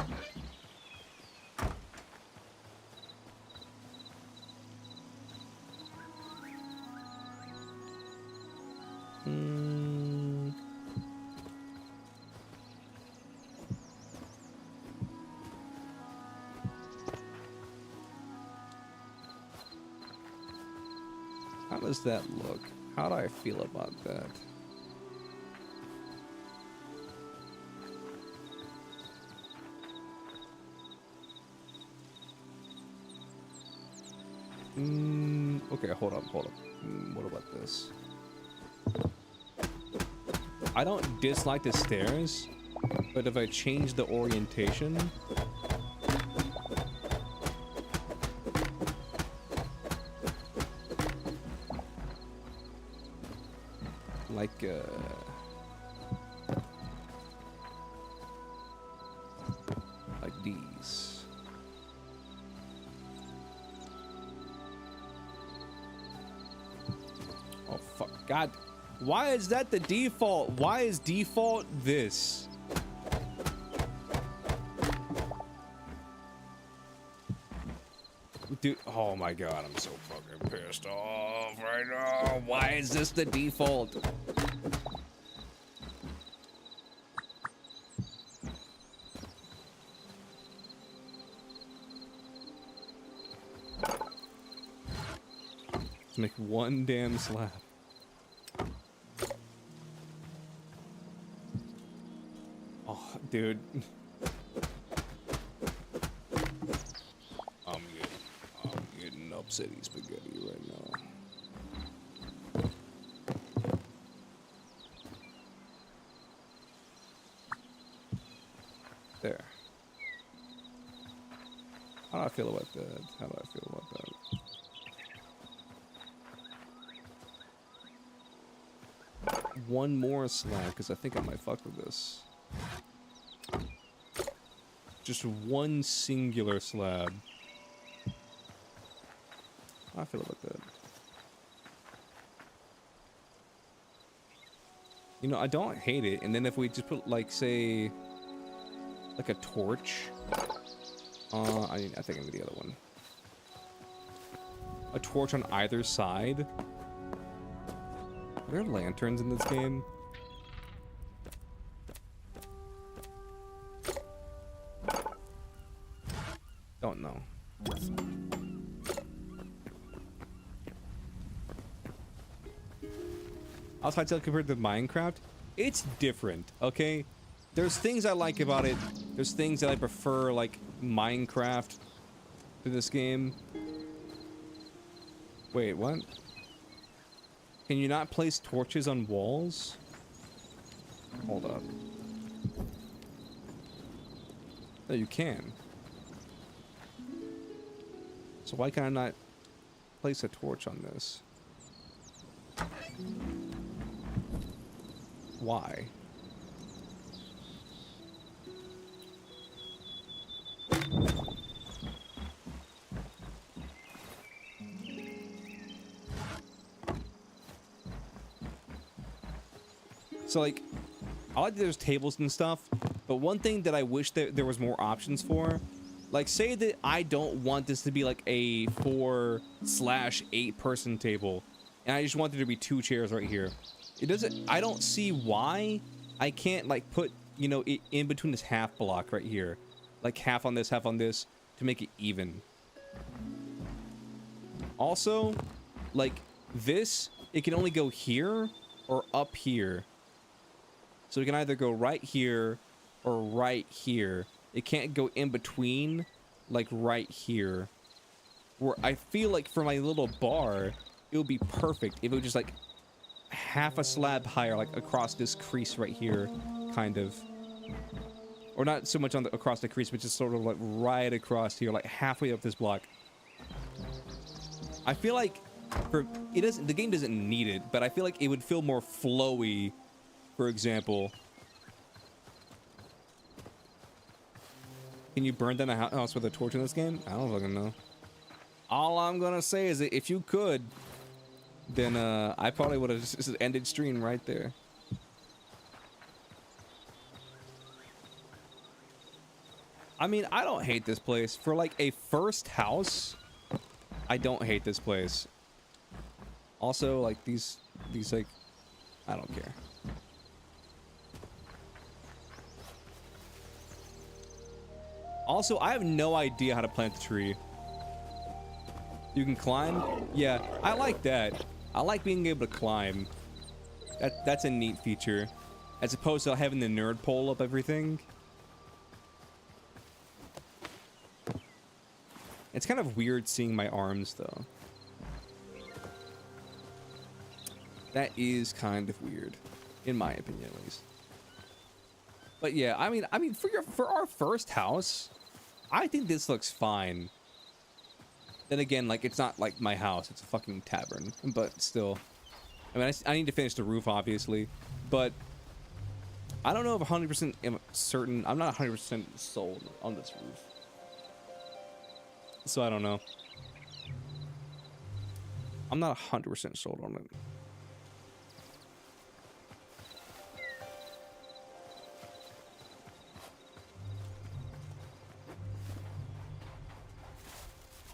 How does that look? How do I feel about that? Okay, hold up. What about this? I don't dislike the stairs, but if I change the orientation... like these. Oh fuck, God, why is that the default? Why is default this? Dude, oh my God, I'm so fucking pissed off right now. Why is this the default? Let's make one damn slab. Oh, dude. I'm getting upsetty spaghetti right now. There. How do I feel about that? How do I feel about that? One more slab, because I think I might fuck with this. Just one singular slab. How do I feel about that? You know, I don't hate it. And then if we just put, like, say, like a torch. I think I need the other one. A torch on either side. Are there lanterns in this game? Don't know. Also, I'd say compared to Minecraft, it's different, okay? There's things I like about it. There's things that I prefer, like Minecraft to this game. Wait, what? Can you not place torches on walls? Hold up. No, you can. So why can I not place a torch on this? Why? So, like, I like that there's tables and stuff, but one thing that I wish that there was more options for, like, say that I don't want this to be like a 4/8 person table, and I just want there to be 2 chairs right here. It doesn't, I don't see why I can't, like, put, you know, it in between this half block right here. Like, half on this, to make it even. Also, like, this, it can only go here or up here. So it can either go right here or right here. It can't go in between, like, right here. Where I feel like for my little bar, it would be perfect if it was just, like, half a slab higher, like, across this crease right here, kind of. Or not so much on the, across the crease, but just sort of, like, right across here, like, halfway up this block. I feel like the game doesn't need it, but I feel like it would feel more flowy. For example, can you burn down a house with a torch in this game? I don't fucking know. All I'm gonna say is that if you could, then I probably would have just ended stream right there. I mean, I don't hate this place. For like a first house, I don't hate this place. Also, like these like, I don't care. Also, I have no idea how to plant the tree. You can climb? Yeah, I like that. I like being able to climb. That's a neat feature. As opposed to having the nerd pole up everything. It's kind of weird seeing my arms, though. That is kind of weird. In my opinion, at least. But yeah, I mean, for our first house, I think this looks fine. Then again, like, it's not like my house. It's a fucking tavern. But still. I mean, I need to finish the roof, obviously. But I don't know if 100% am certain. I'm not 100% sold on this roof. So I don't know. I'm not 100% sold on it.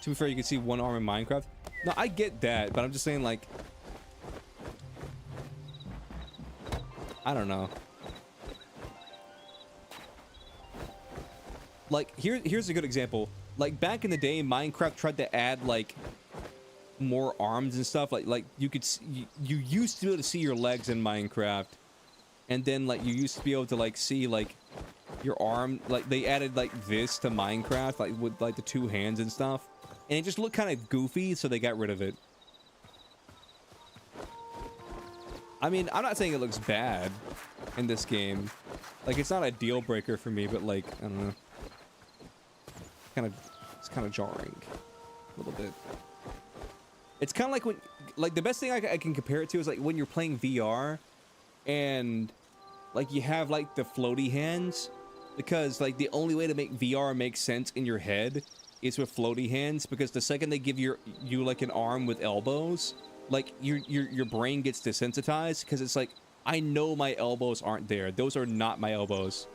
To be fair, you can see one arm in Minecraft. No, I get that, but I'm just saying, like, I don't know. Like, here's a good example. Like, back in the day, Minecraft tried to add, like, more arms and stuff. Like you could you used to be able to see your legs in Minecraft, and then, like, you used to be able to, like, see, like, your arm. Like, they added, like, this to Minecraft, like, with, like, the 2 hands and stuff. And it just looked kind of goofy, so they got rid of it. I mean, I'm not saying it looks bad in this game. Like, it's not a deal breaker for me, but, like, I don't know. Kind of It's kind of jarring a little bit. It's kind of like when, like the best thing I can compare it to is like when you're playing VR and like you have like the floaty hands, because like the only way to make VR make sense in your head is with floaty hands, because the second they give you like an arm with elbows, like your brain gets desensitized, because it's like, I know my elbows aren't there. Those are not my elbows.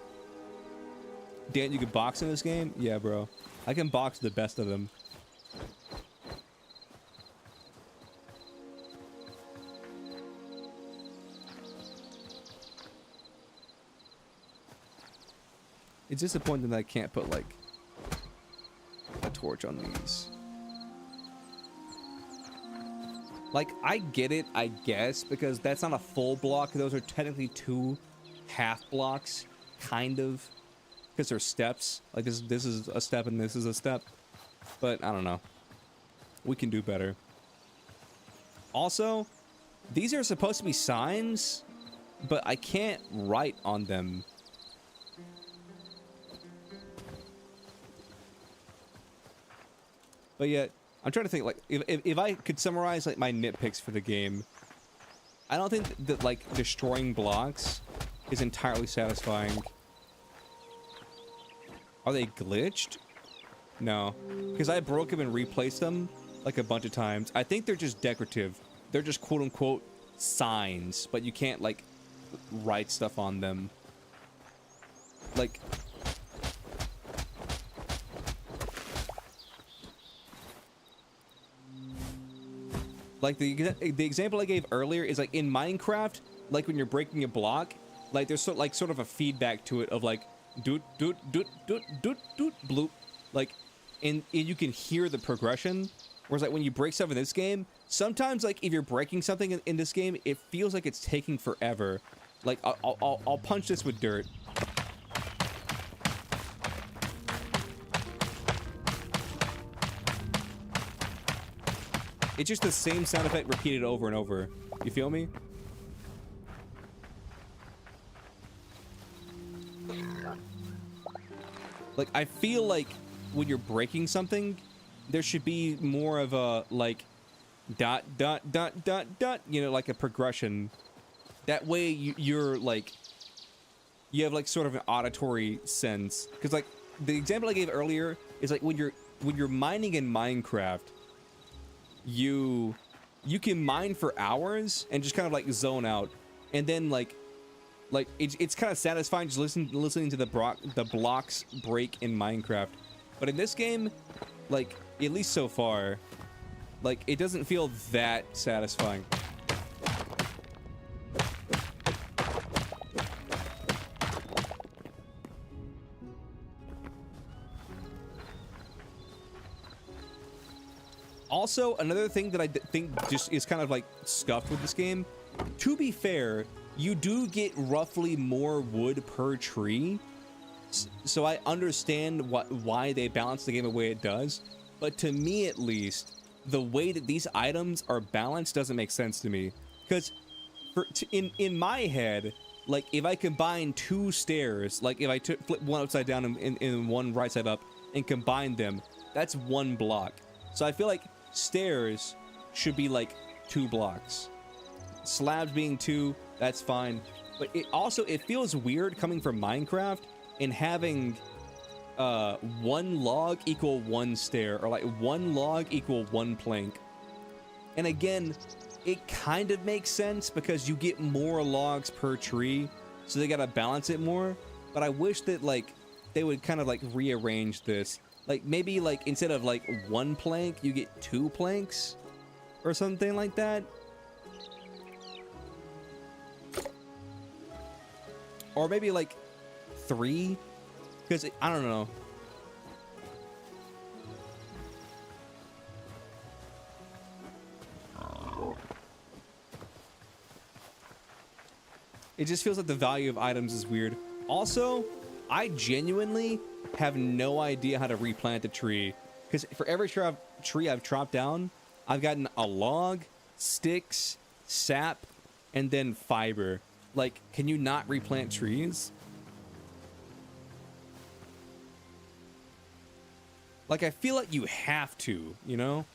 Dan, you can box in this game? Yeah, bro. I can box the best of them. It's disappointing that I can't put, like, a torch on these. Like, I get it, I guess, because that's not a full block. Those are technically 2 half blocks, kind of. Because they're steps. Like, this is a step and this is a step. But, I don't know. We can do better. Also, these are supposed to be signs, but I can't write on them. But yet, I'm trying to think, like, if I could summarize, like, my nitpicks for the game, I don't think that, like, destroying blocks is entirely satisfying. Are they glitched? No. Because I broke them and replaced them, like, a bunch of times. I think they're just decorative. They're just quote-unquote signs, but you can't, like, write stuff on them. Like... Like, the example I gave earlier is, like, in Minecraft, like, when you're breaking a block, like, there's sort of a feedback to it of, like, doot, doot, doot, doot, doot, doot, bloop. Like, and you can hear the progression. Whereas, like, when you break stuff in this game, sometimes, like, if you're breaking something in this game, it feels like it's taking forever. Like, I'll punch this with dirt. It's just the same sound effect repeated over and over. You feel me? Like, I feel like when you're breaking something, there should be more of a, like, dot, dot, dot, dot, dot, you know, like a progression. That way you're, like, you have, like, sort of an auditory sense. Because, like, the example I gave earlier is, like, when you're mining in Minecraft, you can mine for hours and just kind of like zone out, and then like it's kind of satisfying just listening to the blocks break in Minecraft. But in this game, like, at least so far, like, it doesn't feel that satisfying. Also, another thing that I think just is kind of like scuffed with this game, to be fair, you do get roughly more wood per tree. So I understand why they balance the game the way it does. But to me, at least, the way that these items are balanced doesn't make sense to me. Because in my head, like, if I combine 2 stairs, like if I flip one upside down and one right side up and combine them, that's 1 block. So I feel like stairs should be like 2 blocks. Slabs being 2, that's fine. But it feels weird coming from Minecraft and having 1 log equal 1 stair, or like 1 log equal 1 plank. And again, it kind of makes sense because you get more logs per tree, so they gotta balance it more. But I wish that, like, they would kind of like rearrange this. Like, maybe, like, instead of, like, 1 plank, you get 2 planks? Or something like that? Or maybe, like, 3? Because, I don't know. It just feels like the value of items is weird. Also, I genuinely have no idea how to replant a tree, because for every tree I've chopped down, I've gotten a log, sticks, sap, and then fiber. Like, can you not replant trees? Like, I feel like you have to, you know?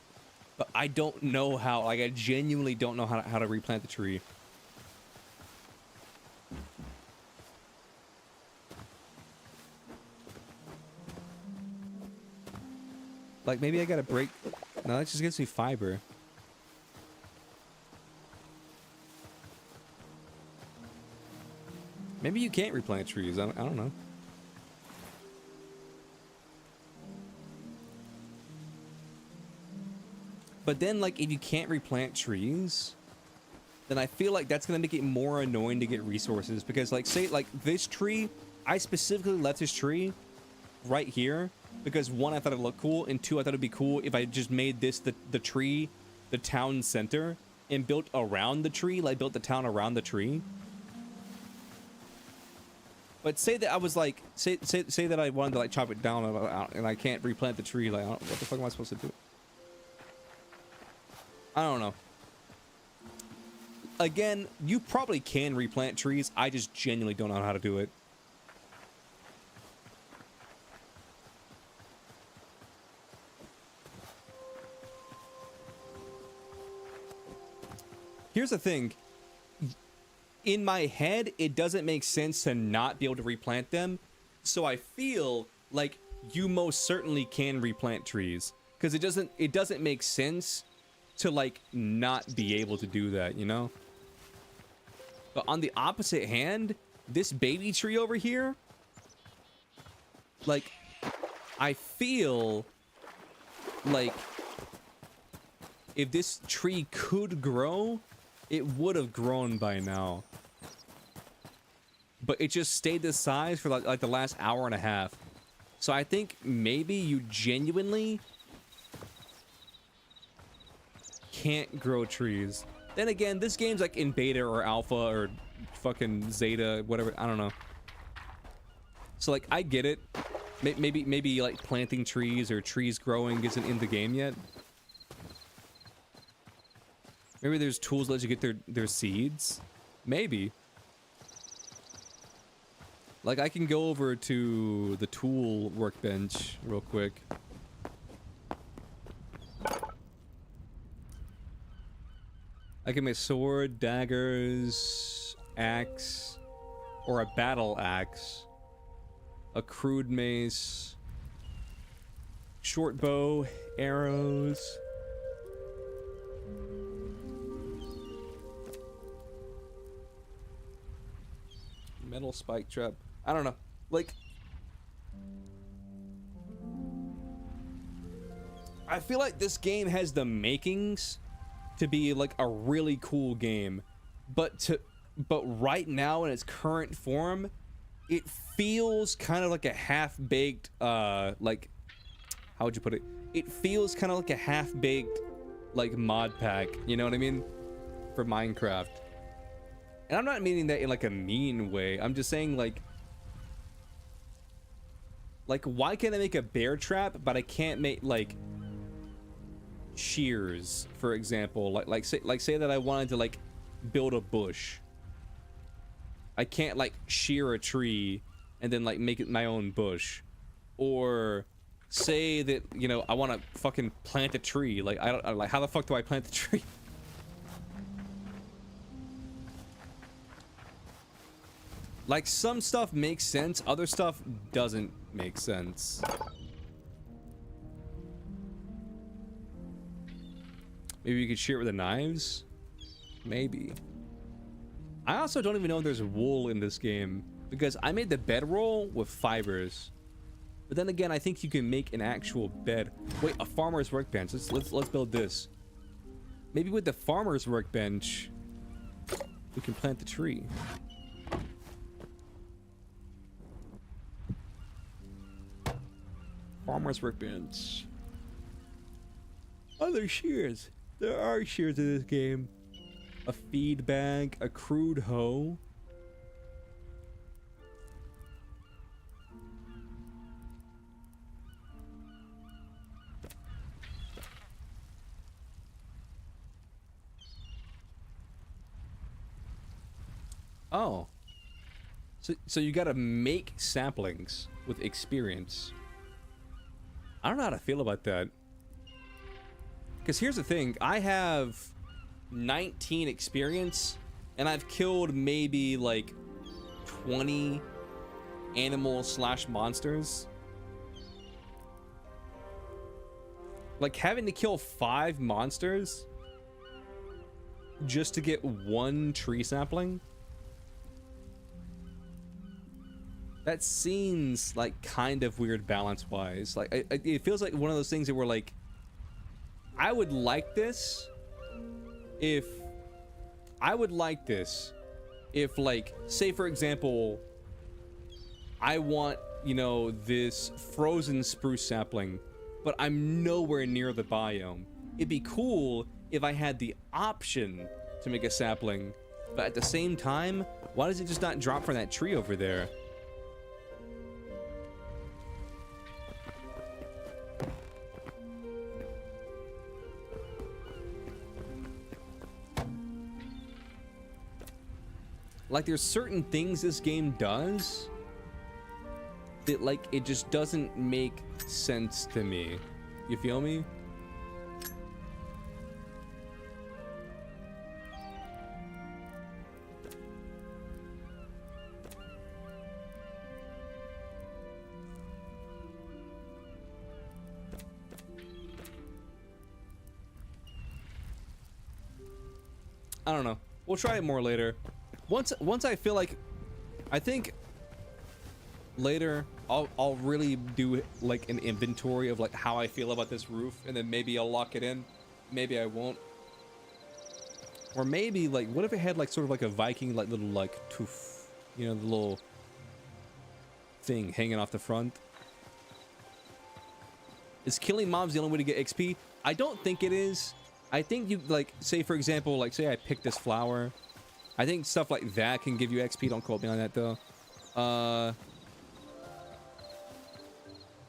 But I don't know how. Like, I genuinely don't know how to replant the tree. Like, maybe I gotta break... No, that just gives me fiber. Maybe you can't replant trees. I don't know. But then, like, if you can't replant trees, then I feel like that's gonna make it more annoying to get resources. Because, like, say, like, this tree, I specifically left this tree right here because, one, I thought it looked cool, and two, I thought it'd be cool if I just made this the tree, the town center, and built around the tree, like, built the town around the tree. But say that I was like, say that I wanted to, like, chop it down and I can't replant the tree, like, what the fuck am I supposed to do? I don't know. Again, you probably can replant trees. I just genuinely don't know how to do it. Here's the thing. In my head, it doesn't make sense to not be able to replant them. So I feel like you most certainly can replant trees. Because it doesn't make sense to, like, not be able to do that, you know? But on the opposite hand, this baby tree over here, like, I feel like if this tree could grow, it would have grown by now. But it just stayed this size for like the last hour and a half. So I think maybe you genuinely can't grow trees. Then again, this game's like in beta or alpha or fucking zeta, whatever. I don't know. So like, I get it. Maybe like planting trees or trees growing isn't in the game yet. Maybe there's tools that let you get their seeds. Maybe. Like, I can go over to the tool workbench real quick. I can make sword, daggers, axe, or a battle axe, a crude mace, short bow, arrows. Metal spike trap. I don't know. Like, I feel like this game has the makings to be like a really cool game, but right now in its current form, it feels kind of like a half-baked like, how would you put it? It feels kind of like a half-baked like mod pack, you know what I mean? For Minecraft. And I'm not meaning that in like a mean way. I'm just saying like why can't I make a bear trap, but I can't make like shears, for example? Like say that I wanted to like build a bush. I can't like shear a tree and then like make it my own bush. Or say that, you know, I want to fucking plant a tree. Like I don't like, how the fuck do I plant the tree? Like, some stuff makes sense, other stuff doesn't make sense. Maybe you could shear it with the knives? Maybe. I also don't even know if there's wool in this game, because I made the bedroll with fibers. But then again, I think you can make an actual bed. Wait, a farmer's workbench. Let's build this. Maybe with the farmer's workbench, we can plant the tree. Farmer's workbench. Other shears. There are shears in this game. A feed bag, a crude hoe. Oh. So you gotta make saplings with experience. I don't know how to feel about that. Because here's the thing. I have 19 experience, and I've killed maybe like 20 animals / monsters. Like having to kill 5 monsters just to get 1 tree sapling. That seems like kind of weird balance wise. Like it feels like one of those things that were like, I would like this if like, say for example, I want, you know, this frozen spruce sapling, but I'm nowhere near the biome. It'd be cool if I had the option to make a sapling, but at the same time, why does it just not drop from that tree over there? Like, there's certain things this game does that, like, it just doesn't make sense to me. You feel me? I don't know. We'll try it more later. Once I feel like, I think later I'll really do like an inventory of like how I feel about this roof, and then maybe I'll lock it in. Maybe I won't. Or maybe like, what if it had like sort of like a Viking like little like toof, you know, the little thing hanging off the front. Is killing mobs the only way to get XP? I don't think it is. I think you, like, say for example, like say I pick this flower. I think stuff like that can give you XP. Don't quote me on that though.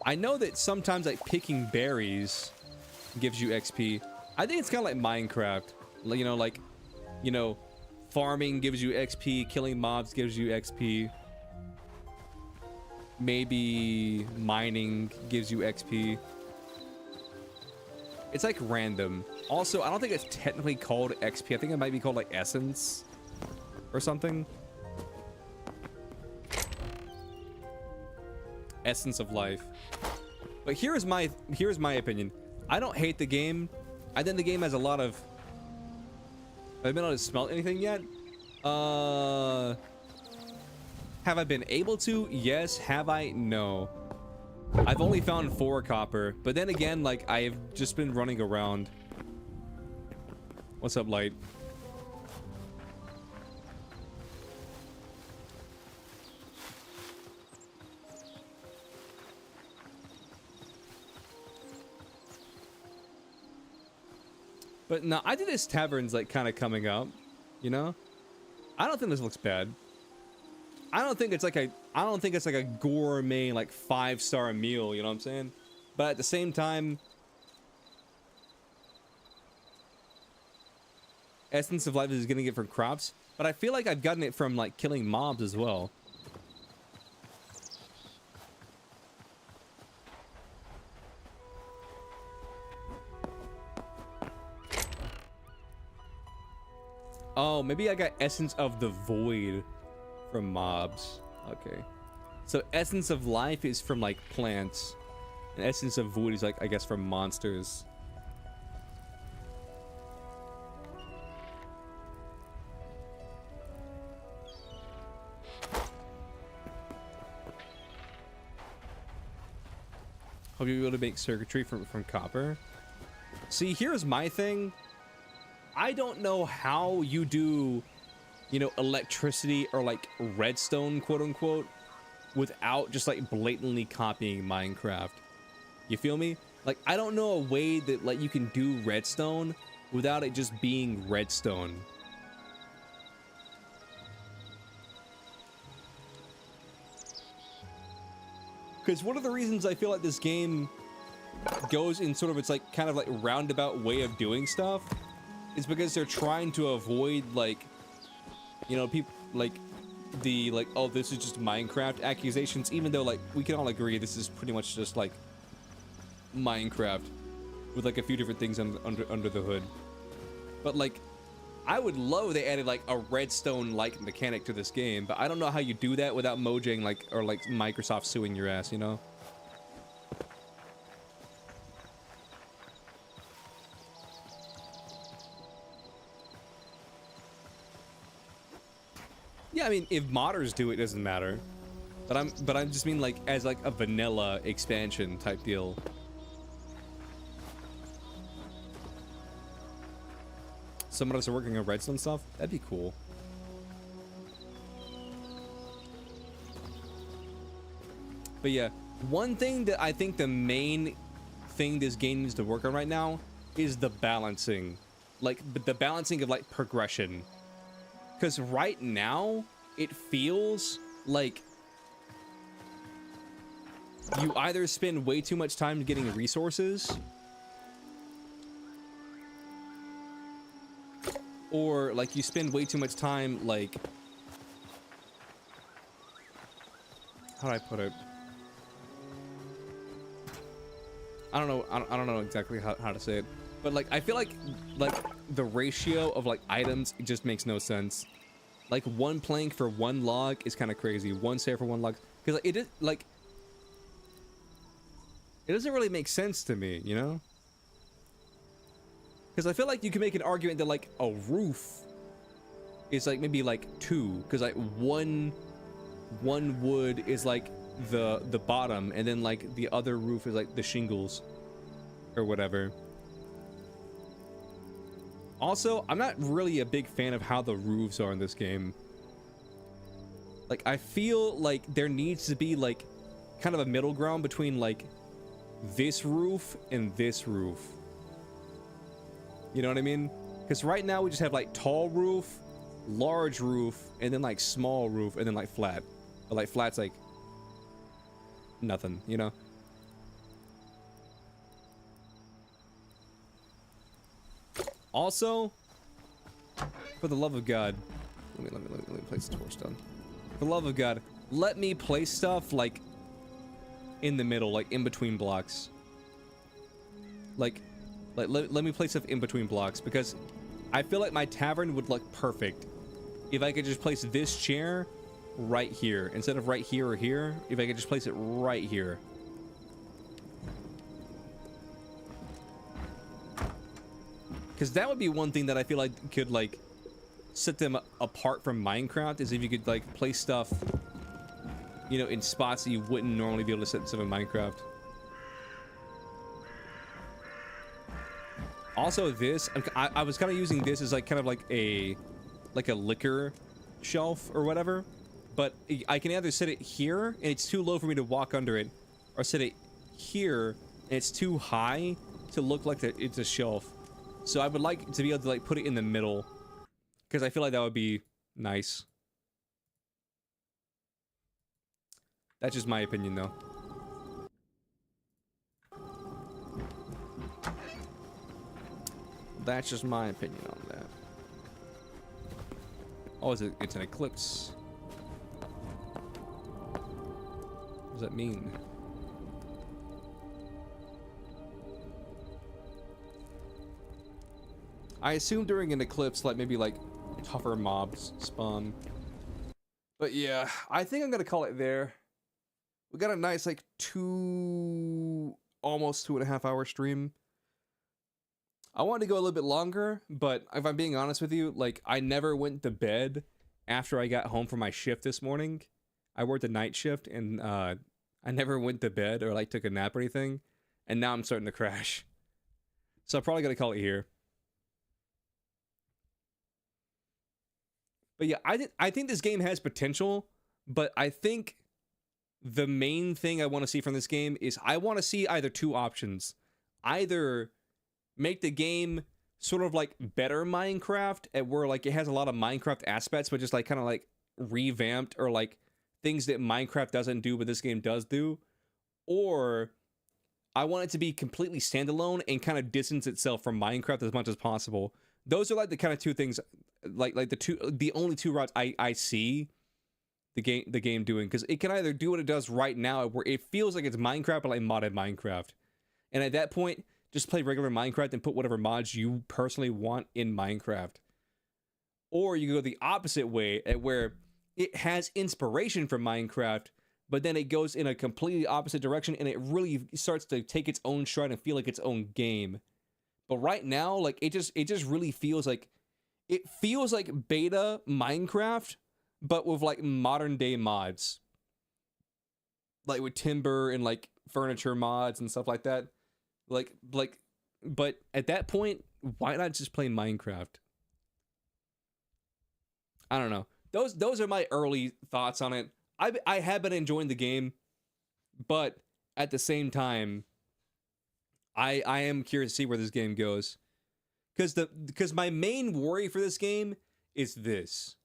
I know that sometimes like picking berries gives you XP. I think it's kind of like Minecraft. You know, farming gives you XP, killing mobs gives you XP. Maybe mining gives you XP. It's like random. Also, I don't think it's technically called XP. I think it might be called like essence or something. Essence of life. But here's my opinion. I don't hate the game. I think the game has a lot of... Have I been able to smelt anything yet? Have I been able to? Yes. Have I? No. I've only found 4 copper, but then again, like, I've just been running around. What's up, Light? But no, I think this tavern's like kind of coming up, you know? I don't think this looks bad. I don't think it's like a gourmet like 5-star meal, you know what I'm saying? But at the same time, essence of life is getting it from crops, but I feel like I've gotten it from like killing mobs as well. Oh, maybe I got essence of the void from mobs. Okay. So essence of life is from like plants. And essence of void is like, I guess, from monsters. Hope you'll be able to make circuitry from copper. See, here's my thing. I don't know how you do, you know, electricity or like redstone, quote unquote, without just like blatantly copying Minecraft. You feel me? Like, I don't know a way that like you can do redstone without it just being redstone. Because one of the reasons I feel like this game goes in sort of its like kind of like roundabout way of doing stuff is because they're trying to avoid like, you know, people like the like, oh, this is just Minecraft accusations, even though like we can all agree this is pretty much just like Minecraft with like a few different things under the hood. But like, I would love they added like a redstone-like mechanic to this game, but I don't know how you do that without Mojang like or like Microsoft suing your ass, you know? Yeah, I mean, if modders do it, it doesn't matter. But I just mean like as like a vanilla expansion type deal. Some of us are working on redstone stuff. That'd be cool. But yeah, one thing that I think the main thing this game needs to work on right now is the balancing. Like, the balancing of, like, progression. Because right now, it feels like you either spend way too much time getting resources, or, like, you spend way too much time, like... How do I put it? I don't know exactly how to say it. But, like, I feel like the ratio of, like, items, it just makes no sense. Like, one plank for one log is kind of crazy. One stair for one log. Because, like, it doesn't really make sense to me, you know? Because I feel like you can make an argument that, like, a roof is, like, maybe, like, two. Because, like, one wood is, like, the bottom. And then, like, the other roof is, like, the shingles. Or whatever. Also, I'm not really a big fan of how the roofs are in this game. Like, I feel like there needs to be, like, kind of a middle ground between, like, this roof and this roof. You know what I mean? Because right now we just have, like, tall roof, large roof, and then, like, small roof, and then, like, flat. But, like, flat's, like, nothing, you know? Also, for the love of God, let me place the torch down. For the love of God, let me place stuff, like, in the middle, like, in between blocks. Like, let me place stuff in between blocks, because I feel like my tavern would look perfect if I could just place this chair right here. Instead of right here or here, if I could just place it right here. Because that would be one thing that I feel like could, like, set them apart from Minecraft, is if you could, like, place stuff, you know, in spots that you wouldn't normally be able to set stuff in Minecraft. Also, this, I was kind of using this as, like, kind of like a liquor shelf or whatever. But I can either set it here, and it's too low for me to walk under it, or set it here, and it's too high to look like it's a shelf. So I would like to be able to, like, put it in the middle, because I feel like that would be nice. That's just my opinion, though. That's just my opinion on that. Oh, it's an eclipse. What does that mean? I assume during an eclipse, like, maybe, like, tougher mobs spawn. But yeah, I think I'm gonna call it there. We got a nice, like, almost 2.5 hour stream. I wanted to go a little bit longer, but if I'm being honest with you, like, I never went to bed after I got home from my shift this morning. I worked a night shift, and, I never went to bed or, like, took a nap or anything. And now I'm starting to crash. So I'm probably gonna call it here. But yeah, I think this game has potential, but I think the main thing I want to see from this game is I want to see either two options. Either make the game sort of like better Minecraft, at where, like, it has a lot of Minecraft aspects, but just, like, kind of, like, revamped, or, like, things that Minecraft doesn't do but this game does do. Or I want it to be completely standalone and kind of distance itself from Minecraft as much as possible. Those are, like, the kind of two things, like the only two routes I see the game doing, because it can either do what it does right now, where it feels like it's Minecraft, but, like, modded Minecraft. And at that point, just play regular Minecraft and put whatever mods you personally want in Minecraft. Or you go the opposite way, at where it has inspiration from Minecraft, but then it goes in a completely opposite direction, and it really starts to take its own stride and feel like its own game. But right now, like, it just really feels like, it feels like beta Minecraft, but with like modern day mods, like with timber and like furniture mods and stuff like that. Like, but at that point, why not just play Minecraft? I don't know. Those are my early thoughts on it. I have been enjoying the game, but at the same time, I am curious to see where this game goes. Because my main worry for this game is this.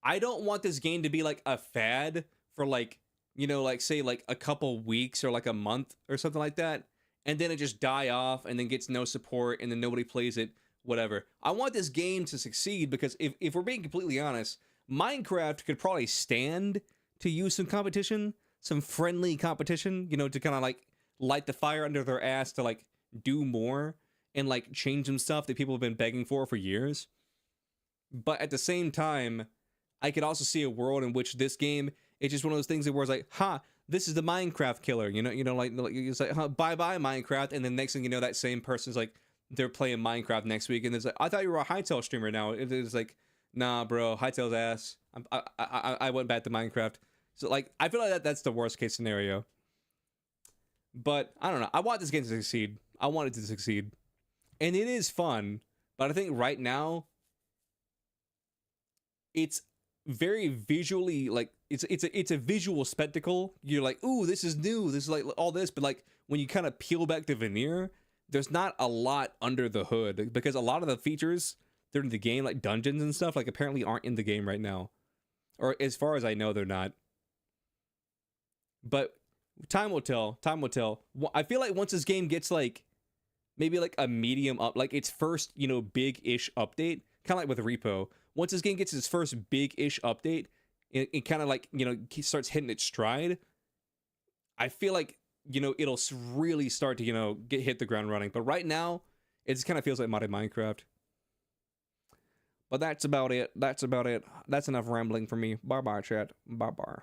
I don't want this game to be like a fad for like, you know, like say like a couple weeks or like a month or something like that, and then it just die off and then gets no support and then nobody plays it, whatever. I want this game to succeed because if we're being completely honest, Minecraft could probably stand to use some competition, some friendly competition, you know, to kind of like light the fire under their ass to like do more and like change some stuff that people have been begging for years. But at the same time, I could also see a world in which this game is just one of those things where it's like, ha, this is the Minecraft killer, you know, like it's like, huh, bye bye Minecraft, and then next thing you know, that same person's like, they're playing Minecraft next week, and it's like, I thought you were a HYTALE streamer now. It's like, nah, bro, HYTALE's ass. I went back to Minecraft. So like, I feel like that's the worst case scenario. But I don't know. I want this game to succeed. I want it to succeed, and it is fun. But I think right now, it's very visually like it's a visual spectacle. You're like, ooh, this is new. This is like all this, but like when you kind of peel back the veneer, there's not a lot under the hood because a lot of the features that are in the game, like dungeons and stuff, like apparently aren't in the game right now, or as far as I know, they're not. But time will tell. Time will tell. I feel like once this game gets like maybe like a medium up, like its first, you know, big-ish update, kind of like with Repo. Once this game gets its first big-ish update, it kind of like, you know, starts hitting its stride, I feel like, you know, it'll really start to, you know, hit the ground running. But right now, it just kind of feels like modded Minecraft. But that's about it. That's about it. That's enough rambling for me. Bye-bye, chat. Bye-bye.